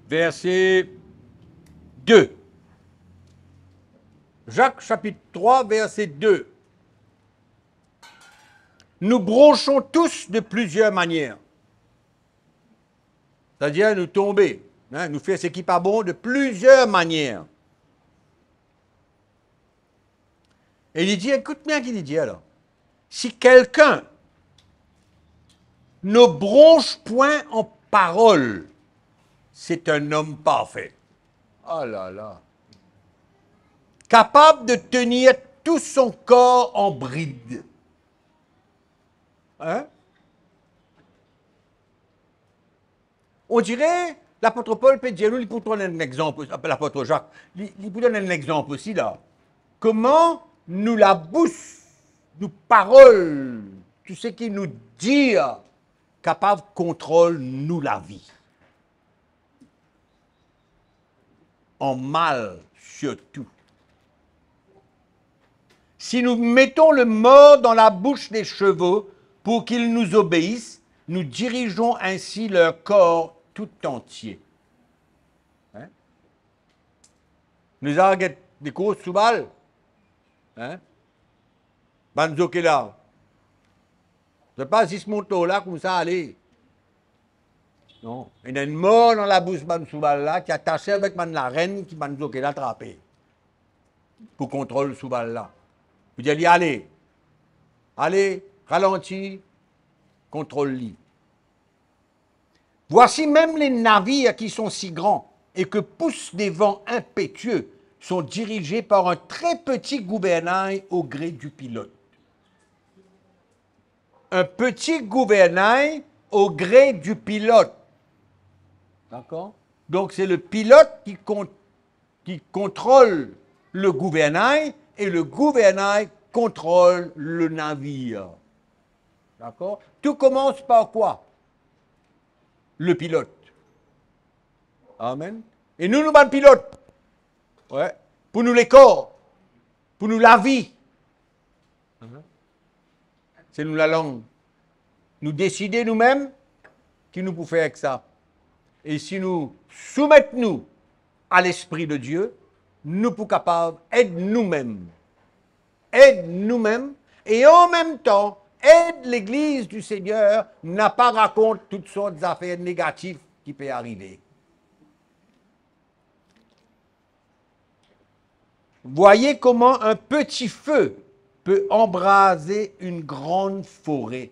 Verset 2. Jacques chapitre 3, verset 2. Nous bronchons tous de plusieurs manières. C'est-à-dire nous tomber, hein, nous faire ce qui n'est pas bon de plusieurs manières. Et il dit, écoute bien qu'il dit alors, si quelqu'un ne bronche point en parole, c'est un homme parfait. Oh là là. Capable de tenir tout son corps en bride. Hein? On dirait, l'apôtre Paul peut dire, il peut donner un exemple, l'apôtre Jacques, il peut donner un exemple aussi là. Comment nous la bouche, nous paroles, tout ce qui nous dit, capable de contrôler nous la vie. En mal surtout. Si nous mettons le mort dans la bouche des chevaux pour qu'ils nous obéissent, nous dirigeons ainsi leur corps tout entier. Hein? Nous avons des courses sous balle. Hein? Banzo qui est là. C'est pas si ce moto là comme ça aller. Non. Il y a une mort dans la bouche de sous balle là qui est attaché avec la reine qui banzo qui est attrapé. Pour contrôler sous balle là. Vous dites, allez, allez, ralentis, contrôle-les. Voici même les navires qui sont si grands et que poussent des vents impétueux sont dirigés par un très petit gouvernail au gré du pilote. Un petit gouvernail au gré du pilote. D'accord? Donc c'est le pilote qui contrôle le gouvernail et le gouvernail contrôle le navire. D'accord? Tout commence par quoi? Le pilote. Amen. Et nous sommes pilotes. Ouais. Pour nous les corps. Pour nous la vie. C'est nous la langue. Nous décider nous-mêmes qui nous pouvons faire avec ça. Et si nous soumettons-nous à l'Esprit de Dieu, nous pouvons capables d'aider nous-mêmes. Aide nous-mêmes et en même temps aide l'Église du Seigneur n'a pas raconte toutes sortes d'affaires négatives qui peuvent arriver. Voyez comment un petit feu peut embraser une grande forêt.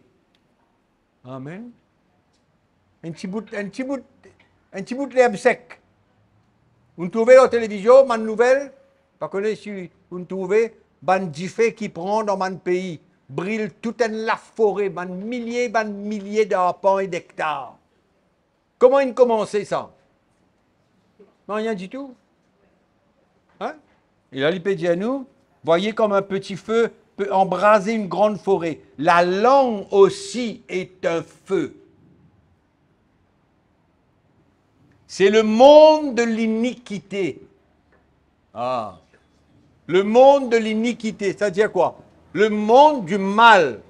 Amen. Un petit bout de l'herbe sec. Vous trouvez la télévision, ma nouvelle, pas connaître si vous trouvez, ban feu qui prend dans mon pays, brûle toute la forêt, ban milliers d'arpents et d'hectares. Comment il commençait ça? Non, rien du tout. Hein? Il a dit à nous, voyez comme un petit feu peut embraser une grande forêt. La langue aussi est un feu. C'est le monde de l'iniquité. Ah. Le monde de l'iniquité, c'est-à-dire quoi? Le monde du mal.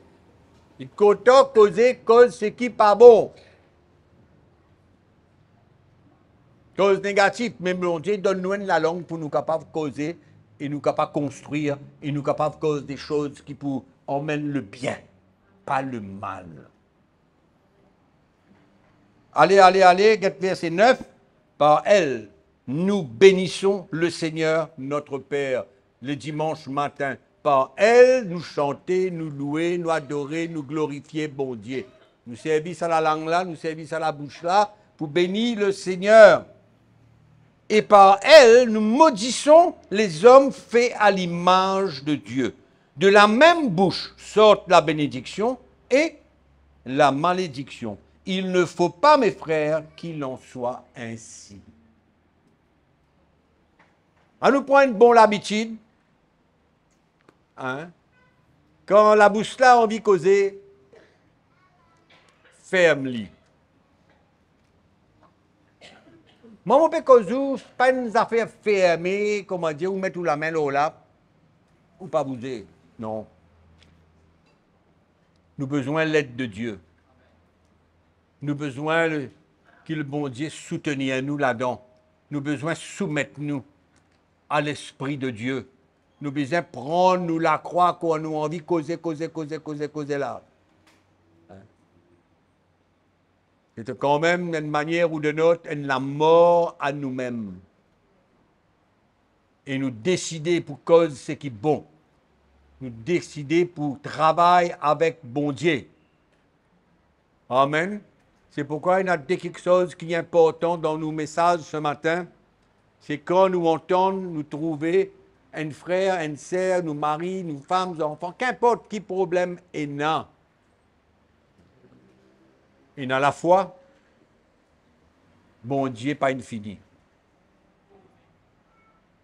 Il cause ce qui n'est pas bon. Cause négative, mais mon Dieu donne-nous la langue pour nous capables de causer et nous capables de construire et nous capables de causer des choses qui pour emmènent le bien, pas le mal. Allez, verset 9, par elle, nous bénissons le Seigneur, notre Père, le dimanche matin. Par elle, nous chanter, nous louer, nous adorer, nous glorifier, bon Dieu. Nous servir à la langue là, nous servir à la bouche là, pour bénir le Seigneur. Et par elle, nous maudissons les hommes faits à l'image de Dieu. De la même bouche sortent la bénédiction et la malédiction. Il ne faut pas, mes frères, qu'il en soit ainsi. À nous prendre une bonne habitude. Hein? Quand la bouche là a envie de causer, ferme-li. Moi, mon père causou, c'est pas une affaire fermée, comment dire, ou mettre la main là, ou pas bouger. Non. Nous avons besoin de l'aide de Dieu. Nous avons besoin que le bon Dieu soutenir nous là-dedans. Nous avons besoin de soumettre nous à l'Esprit de Dieu. Nous avons besoin de prendre nous la croix qu'on a envie de causer là. Hein? C'est quand même d'une manière ou d'une autre la mort à nous-mêmes. Et nous décider pour cause ce qui est bon. Nous décider pour travailler avec bon Dieu. Amen. C'est pourquoi il y a quelque chose qui est important dans nos messages ce matin. C'est quand nous entendons nous trouver un frère, une sœur, nos maris, nos femmes, nos enfants, qu'importe qui problème est là. Et dans la foi, bon Dieu pas infini.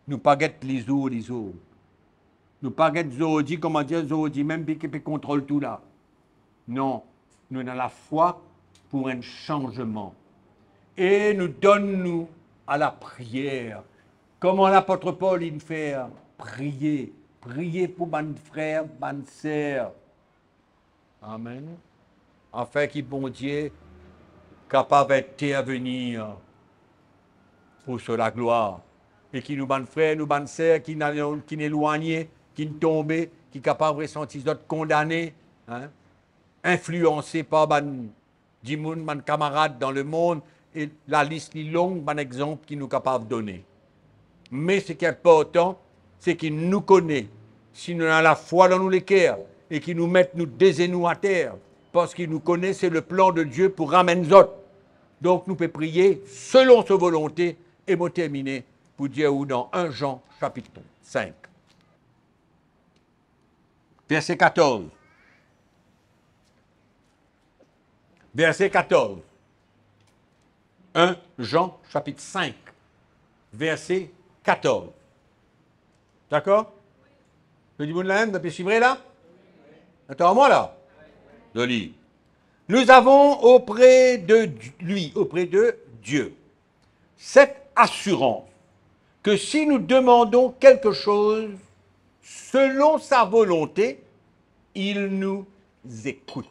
Nous pas guetter les autres. Nous pas guetter Zodi, comment dire Zodi, même qui contrôle tout là. Non, nous avons la foi pour un changement. Et nous donnons-nous à la prière. Comment l'apôtre Paul il fait prier. Prier pour mes frères, mes sœurs. Amen. Afin que bon Dieu capable d'intervenir pour sur la gloire. Et qui nous ban frères, nous ban sœurs, qui nous éloignés, qui nous tombés, qui sont capables de ressentir d'autres condamnés, hein, influencés par mes camarades dans le monde. Et la liste est longue, un exemple qui nous est capable de donner. Mais ce qui est important, c'est qu'il nous connaît. Si nous avons la foi dans nous les cœurs et qu'il nous mette nous désénous à terre, parce qu'il nous connaît, c'est le plan de Dieu pour ramener nous autres. Donc nous pouvons prier selon sa volonté et me terminer pour dire où dans 1 Jean chapitre 5. Verset 14. Verset 14. 1 Jean chapitre 5. Verset 14. D'accord? Le dit là, vous pouvez suivre là? Attends, moi là. Je lis. Nous avons auprès de lui, auprès de Dieu, cette assurance que si nous demandons quelque chose selon sa volonté, il nous écoute.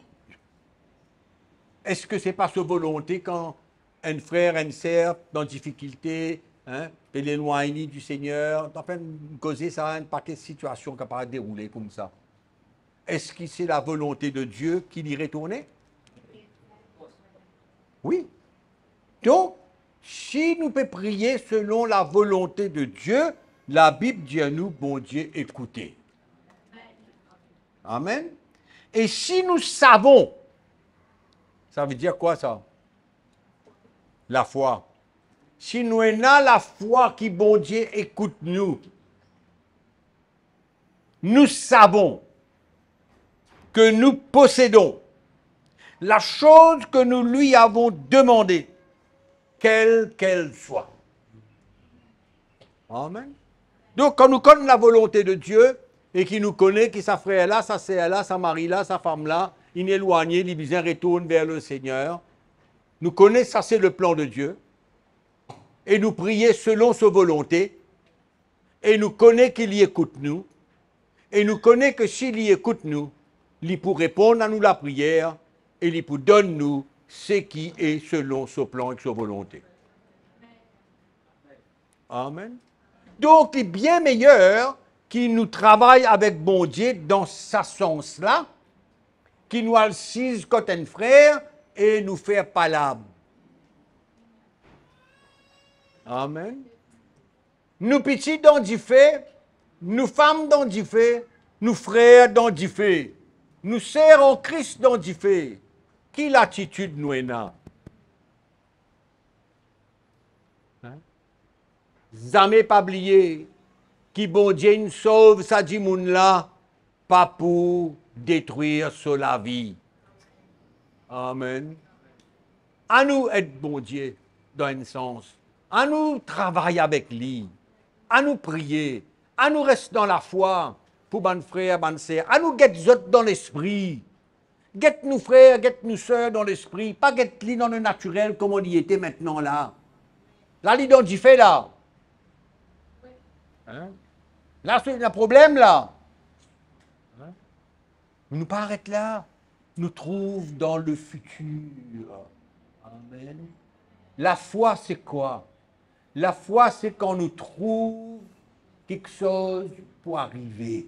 Est-ce que ce n'est pas sa volonté quand un frère, une sœur, dans difficulté, hein, et l'éloigné du Seigneur, enfin, causer ça, un paquet de situations qui peuvent dérouler comme ça. Est-ce que c'est la volonté de Dieu qu'il y retourne? Oui. Donc, si nous pouvons prier selon la volonté de Dieu, la Bible dit à nous, bon Dieu, écoutez. Amen. Et si nous savons, ça veut dire quoi ça? La foi. Si nous avons la foi qui, bon Dieu, écoute nous, nous savons que nous possédons la chose que nous lui avons demandée, quelle qu'elle soit. Amen. Donc, quand nous connaissons la volonté de Dieu, et qu'il nous connaît, que sa frère là, sa sœur là, sa mari là, sa femme là, il est éloigné, il bien retourne vers le Seigneur. Nous connaissons, ça c'est le plan de Dieu. Et nous prions selon sa volonté. Et nous connaissons qu'il y écoute nous. Et nous connaissons que s'il y écoute nous, il peut répondre à nous la prière et il peut donner nous ce qui est selon son plan et sa volonté. Amen. Donc, il est bien meilleur qu'il nous travaille avec bon Dieu dans ce sens-là, qu'il nous assise comme un frère et nous faire palabre. Amen. nous petits dans du fait, nous femmes dans du fait, nous frères dans du fait, nous sœurs en Christ dans du fait. Quelle attitude nous avons? Jamais pas oublier qui bon Dieu nous sauve, ça dit moun là, pas pour détruire sur la vie. Amen. À nous être bon Dieu, dans un sens. À nous travailler avec lui. À nous prier. À nous rester dans la foi pour bonnes frères, bonnes sœurs. À nous guetter autres dans l'esprit. Guette nous frères, guette nous sœurs dans l'esprit. Pas guette lui dans le naturel comme on y était maintenant là. Là, l'identité là. Hein? Là, c'est un problème là. Hein? Nous pas arrêter là. Nous trouve dans le futur. Amen. La foi, c'est quoi? La foi, c'est quand nous trouve quelque chose pour arriver.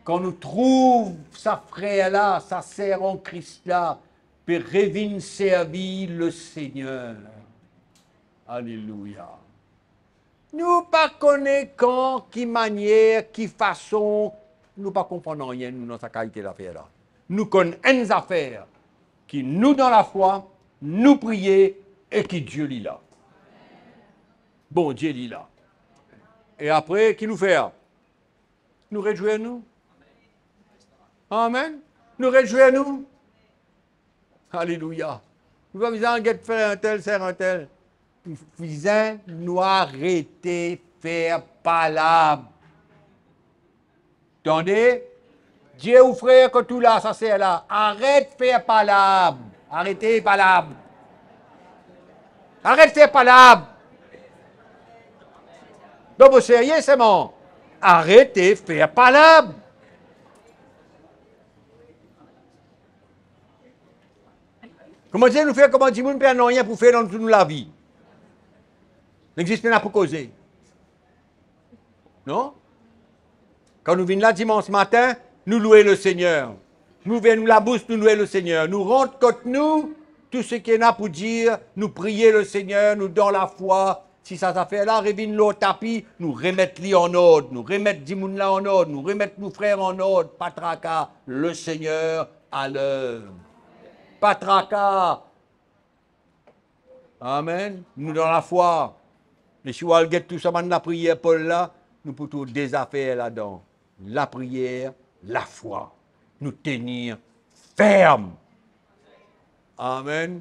Quand nous trouve sa frère là, sa sœur en Christ là, pour revenir servir le Seigneur. Alléluia. Nous pas connaissons quand, qui manière, qui façon, nous pas comprenons rien, nous, dans sa qualité d'affaire là. Nous connaissons une affaire qui nous dans la foi, nous prier et qui Dieu lit là. Bon Dieu lit là. Et après, qui nous fait? Nous réjouir nous. Amen. Nous réjouir nous. Alléluia. Nous pas besoin de faire un tel, faire un tel. Nous faisons nous arrêter faire palabre. Attendez? Dieu ou frère que tout là, ça c'est là. Arrête faire palabre. Arrêtez palabre. Arrête faire palabre. Donc vous sérieux, c'est bon. Arrêtez faire palabre. Comment dire nous faire comment dire nous ne rien pour faire dans toute la vie. N'existe pas pour causer. Non? Quand nous venons là dimanche matin, nous louons le Seigneur. Nous venons la bouche, nous louons le Seigneur. Nous rentrons contre nous, tout ce qui est là pour dire, nous prier le Seigneur, nous dans la foi. Si ça fait là, revienne l'autre tapis, nous remettre lui en ordre, nous remettre Dimoun là en ordre, nous remettre nos frères en ordre. Patraka, le Seigneur à l'œuvre. Patraka. Amen. Nous dans la foi. Les chouals guettent tout ça, la prière, Paul là, nous pouvons tout des affaires là-dedans. La prière, la foi. Nous tenir ferme. Amen.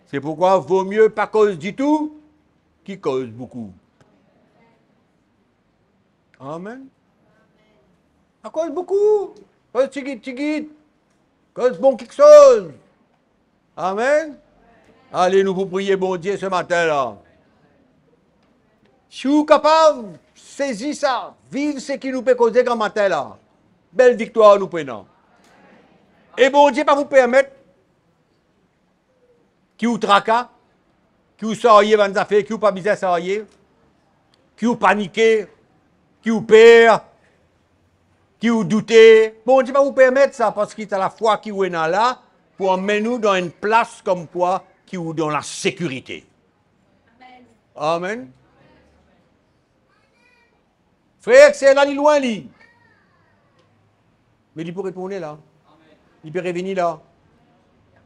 C'est pourquoi vaut mieux pas cause du tout qui cause beaucoup. Amen. À cause beaucoup. Cause tigit. Cause bon quelque chose. Amen. Allez, nous vous prier, bon Dieu, ce matin-là. Si vous êtes capable, saisis ça. Vive ce qui nous peut causer grand matin-là. Belle victoire nous prenons. Et bon Dieu, pas vous permettre qui vous tracas, qui vous sorriez dans les affaires, qui vous pas misère sorrier, qui vous paniquez, qui vous perd, qui vous doutez. Bon Dieu, pas vous permettre ça parce qu'il y a la foi qui vous est là pour emmener nous dans une place comme quoi qui vous donne la sécurité. Amen. Frère, c'est là, il est loin, lui. Mais il peut retourner là. Il peut revenir là.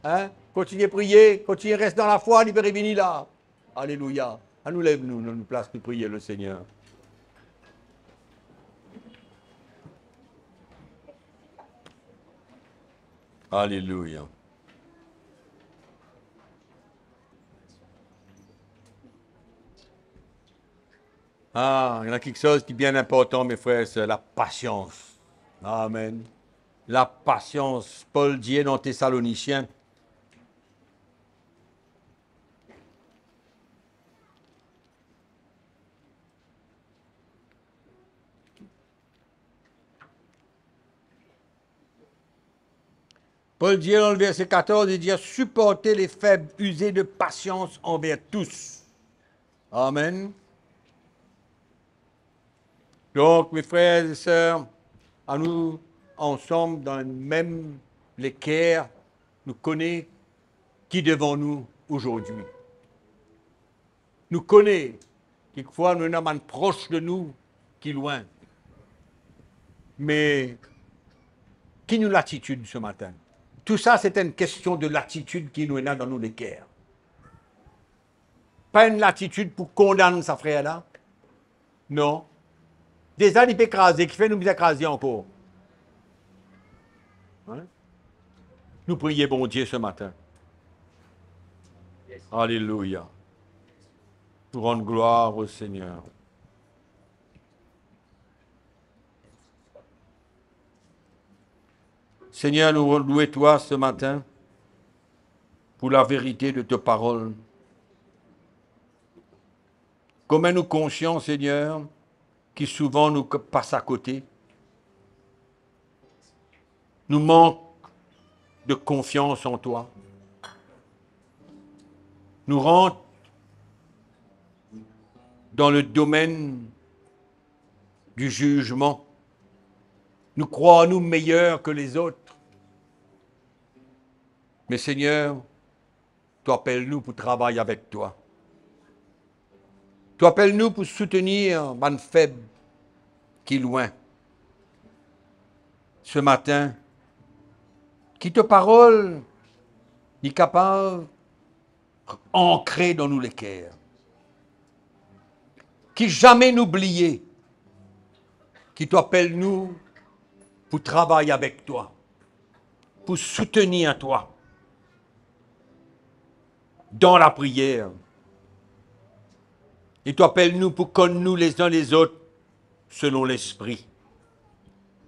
Hein? Continuez à prier, continuez à rester dans la foi, il peut revenir là. Alléluia. À nous lève-nous dans une place pour prier le Seigneur. Alléluia. Ah, il y a quelque chose qui est bien important, mes frères, c'est la patience. Amen. La patience. Paul dit dans Thessaloniciens. Paul dit dans le verset 14, il dit supportez les faibles, usez de patience envers tous. Amen. Donc, mes frères et sœurs, à nous, ensemble, dans le même l'équerre, nous connaissons qui devant nous aujourd'hui. Nous connaissons Quelquefois, nous sommes proches de nous, qui loin. Mais, qui nous l'attitude ce matin? Tout ça, c'est une question de l'attitude qui nous est là dans nous les cœurs. Pas une attitude pour condamner sa frère-là. Non. Des gens qui peuvent écraser, qui fait nous écraser encore. Hein? Nous prions bon Dieu ce matin. Alléluia. Nous rendons gloire au Seigneur. Seigneur, nous louons toi ce matin pour la vérité de tes paroles. Comment nous conscients, Seigneur, qui souvent nous passent à côté, nous manquons de confiance en toi. Nous rentrons dans le domaine du jugement. Nous croyons-nous meilleurs que les autres. Mais Seigneur, tu appelles-nous pour travailler avec toi. Tu appelles-nous pour soutenir man faible qui est loin. Ce matin, qui te parole est capable d'ancrer dans nous les cœurs. Qui jamais n'oublier. Qui t'appelle-nous pour travailler avec toi. Pour soutenir toi. Dans la prière. Et tu appelles-nous pour connaître nous les uns les autres selon l'esprit,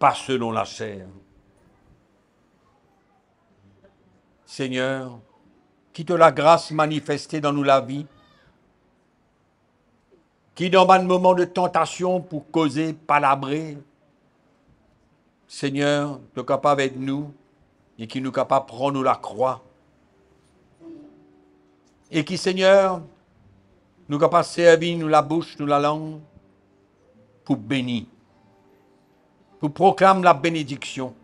pas selon la chair. Seigneur, qui te la grâce manifestée dans nous la vie, qui dans un moment de tentation pour causer, palabrer, Seigneur, tu es capable avec nous et qui nous capable de prendre la croix. Et qui, Seigneur, nous capable de servir nous la bouche, nous la langue, pour bénir, pour proclamer la bénédiction,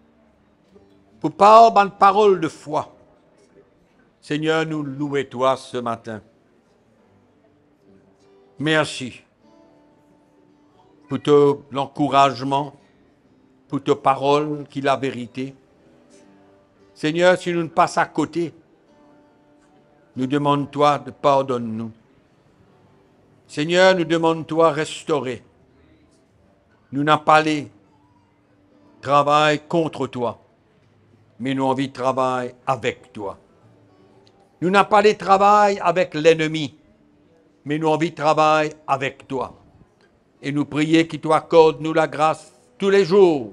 pour parler une parole de foi. Seigneur, nous louons toi ce matin. Merci pour l'encouragement, pour ta parole qui est la vérité. Seigneur, si nous ne passons à côté, nous demandons-toi de pardonner-nous. Seigneur, nous demandons-toi de restaurer. Nous n'avons pas les travail contre toi, mais nous avons envie de travailler avec toi. Nous n'avons pas les travail avec l'ennemi, mais nous avons envie de travailler avec toi. Et nous prions qu'il t'accorde nous la grâce tous les jours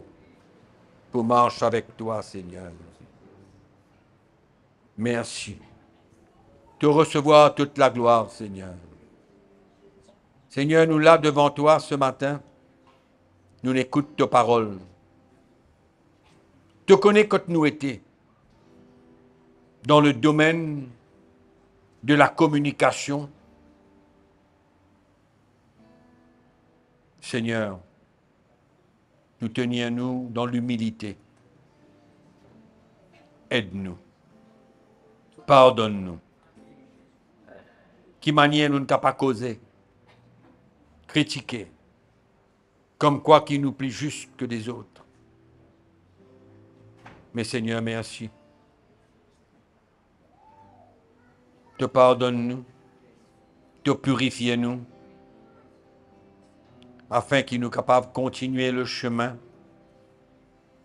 pour marcher avec toi, Seigneur. Merci. Te recevoir toute la gloire, Seigneur. Seigneur, nous là devant toi ce matin, nous n'écoutons ta parole. Te connais quand nous étions dans le domaine de la communication. Seigneur, nous tenions-nous dans l'humilité. Aide-nous. Pardonne-nous. Qui manière nous ne t'a pas causé, critiquer, comme quoi qui nous plus juste que des autres. Mais Seigneur, merci. Te pardonne-nous, te purifie-nous, afin qu'il nous capable de continuer le chemin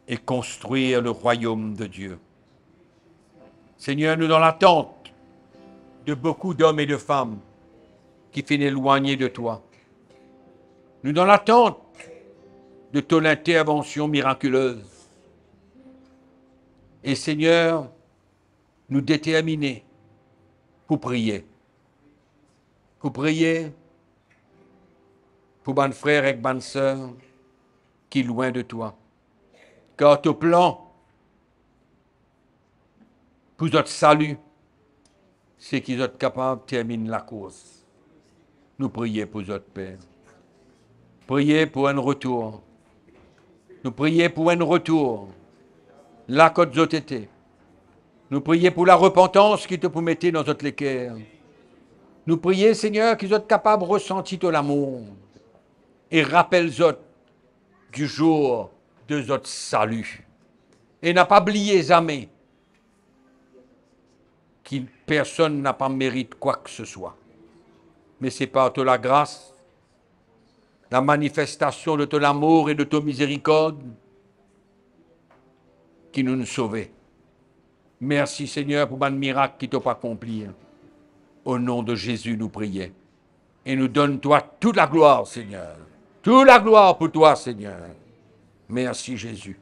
et construire le royaume de Dieu. Seigneur, nous dans l'attente de beaucoup d'hommes et de femmes qui finissent éloignés de toi. Nous dans l'attente de ton intervention miraculeuse. Et Seigneur, nous déterminer pour prier. Pour prier pour mon frère et bonne sœur qui est loin de toi. Car ton plan pour notre salut, c'est qu'ils soient capables de terminer la course. Nous prions pour notre Père. Priez pour un retour. Nous prions pour un retour. Là que nous été. Nous prions pour la repentance qui te permettait dans notre cœur. Nous prions, Seigneur, qu'ils soient capables de ressentir de l'amour et rappelle-eux du jour de notre salut. Et n'a pas oublié jamais que personne n'a pas mérité quoi que ce soit. Mais c'est par de la grâce, la manifestation de ton amour et de ton miséricorde qui nous sauvons. Merci Seigneur pour un miracle qui t'a accompli. Au nom de Jésus, nous prions. Et nous donne-toi toute la gloire, Seigneur. Toute la gloire pour toi, Seigneur. Merci Jésus.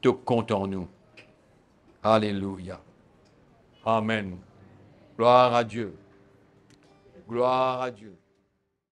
Te comptons nous. Alléluia. Amen. Gloire à Dieu. Gloire à Dieu.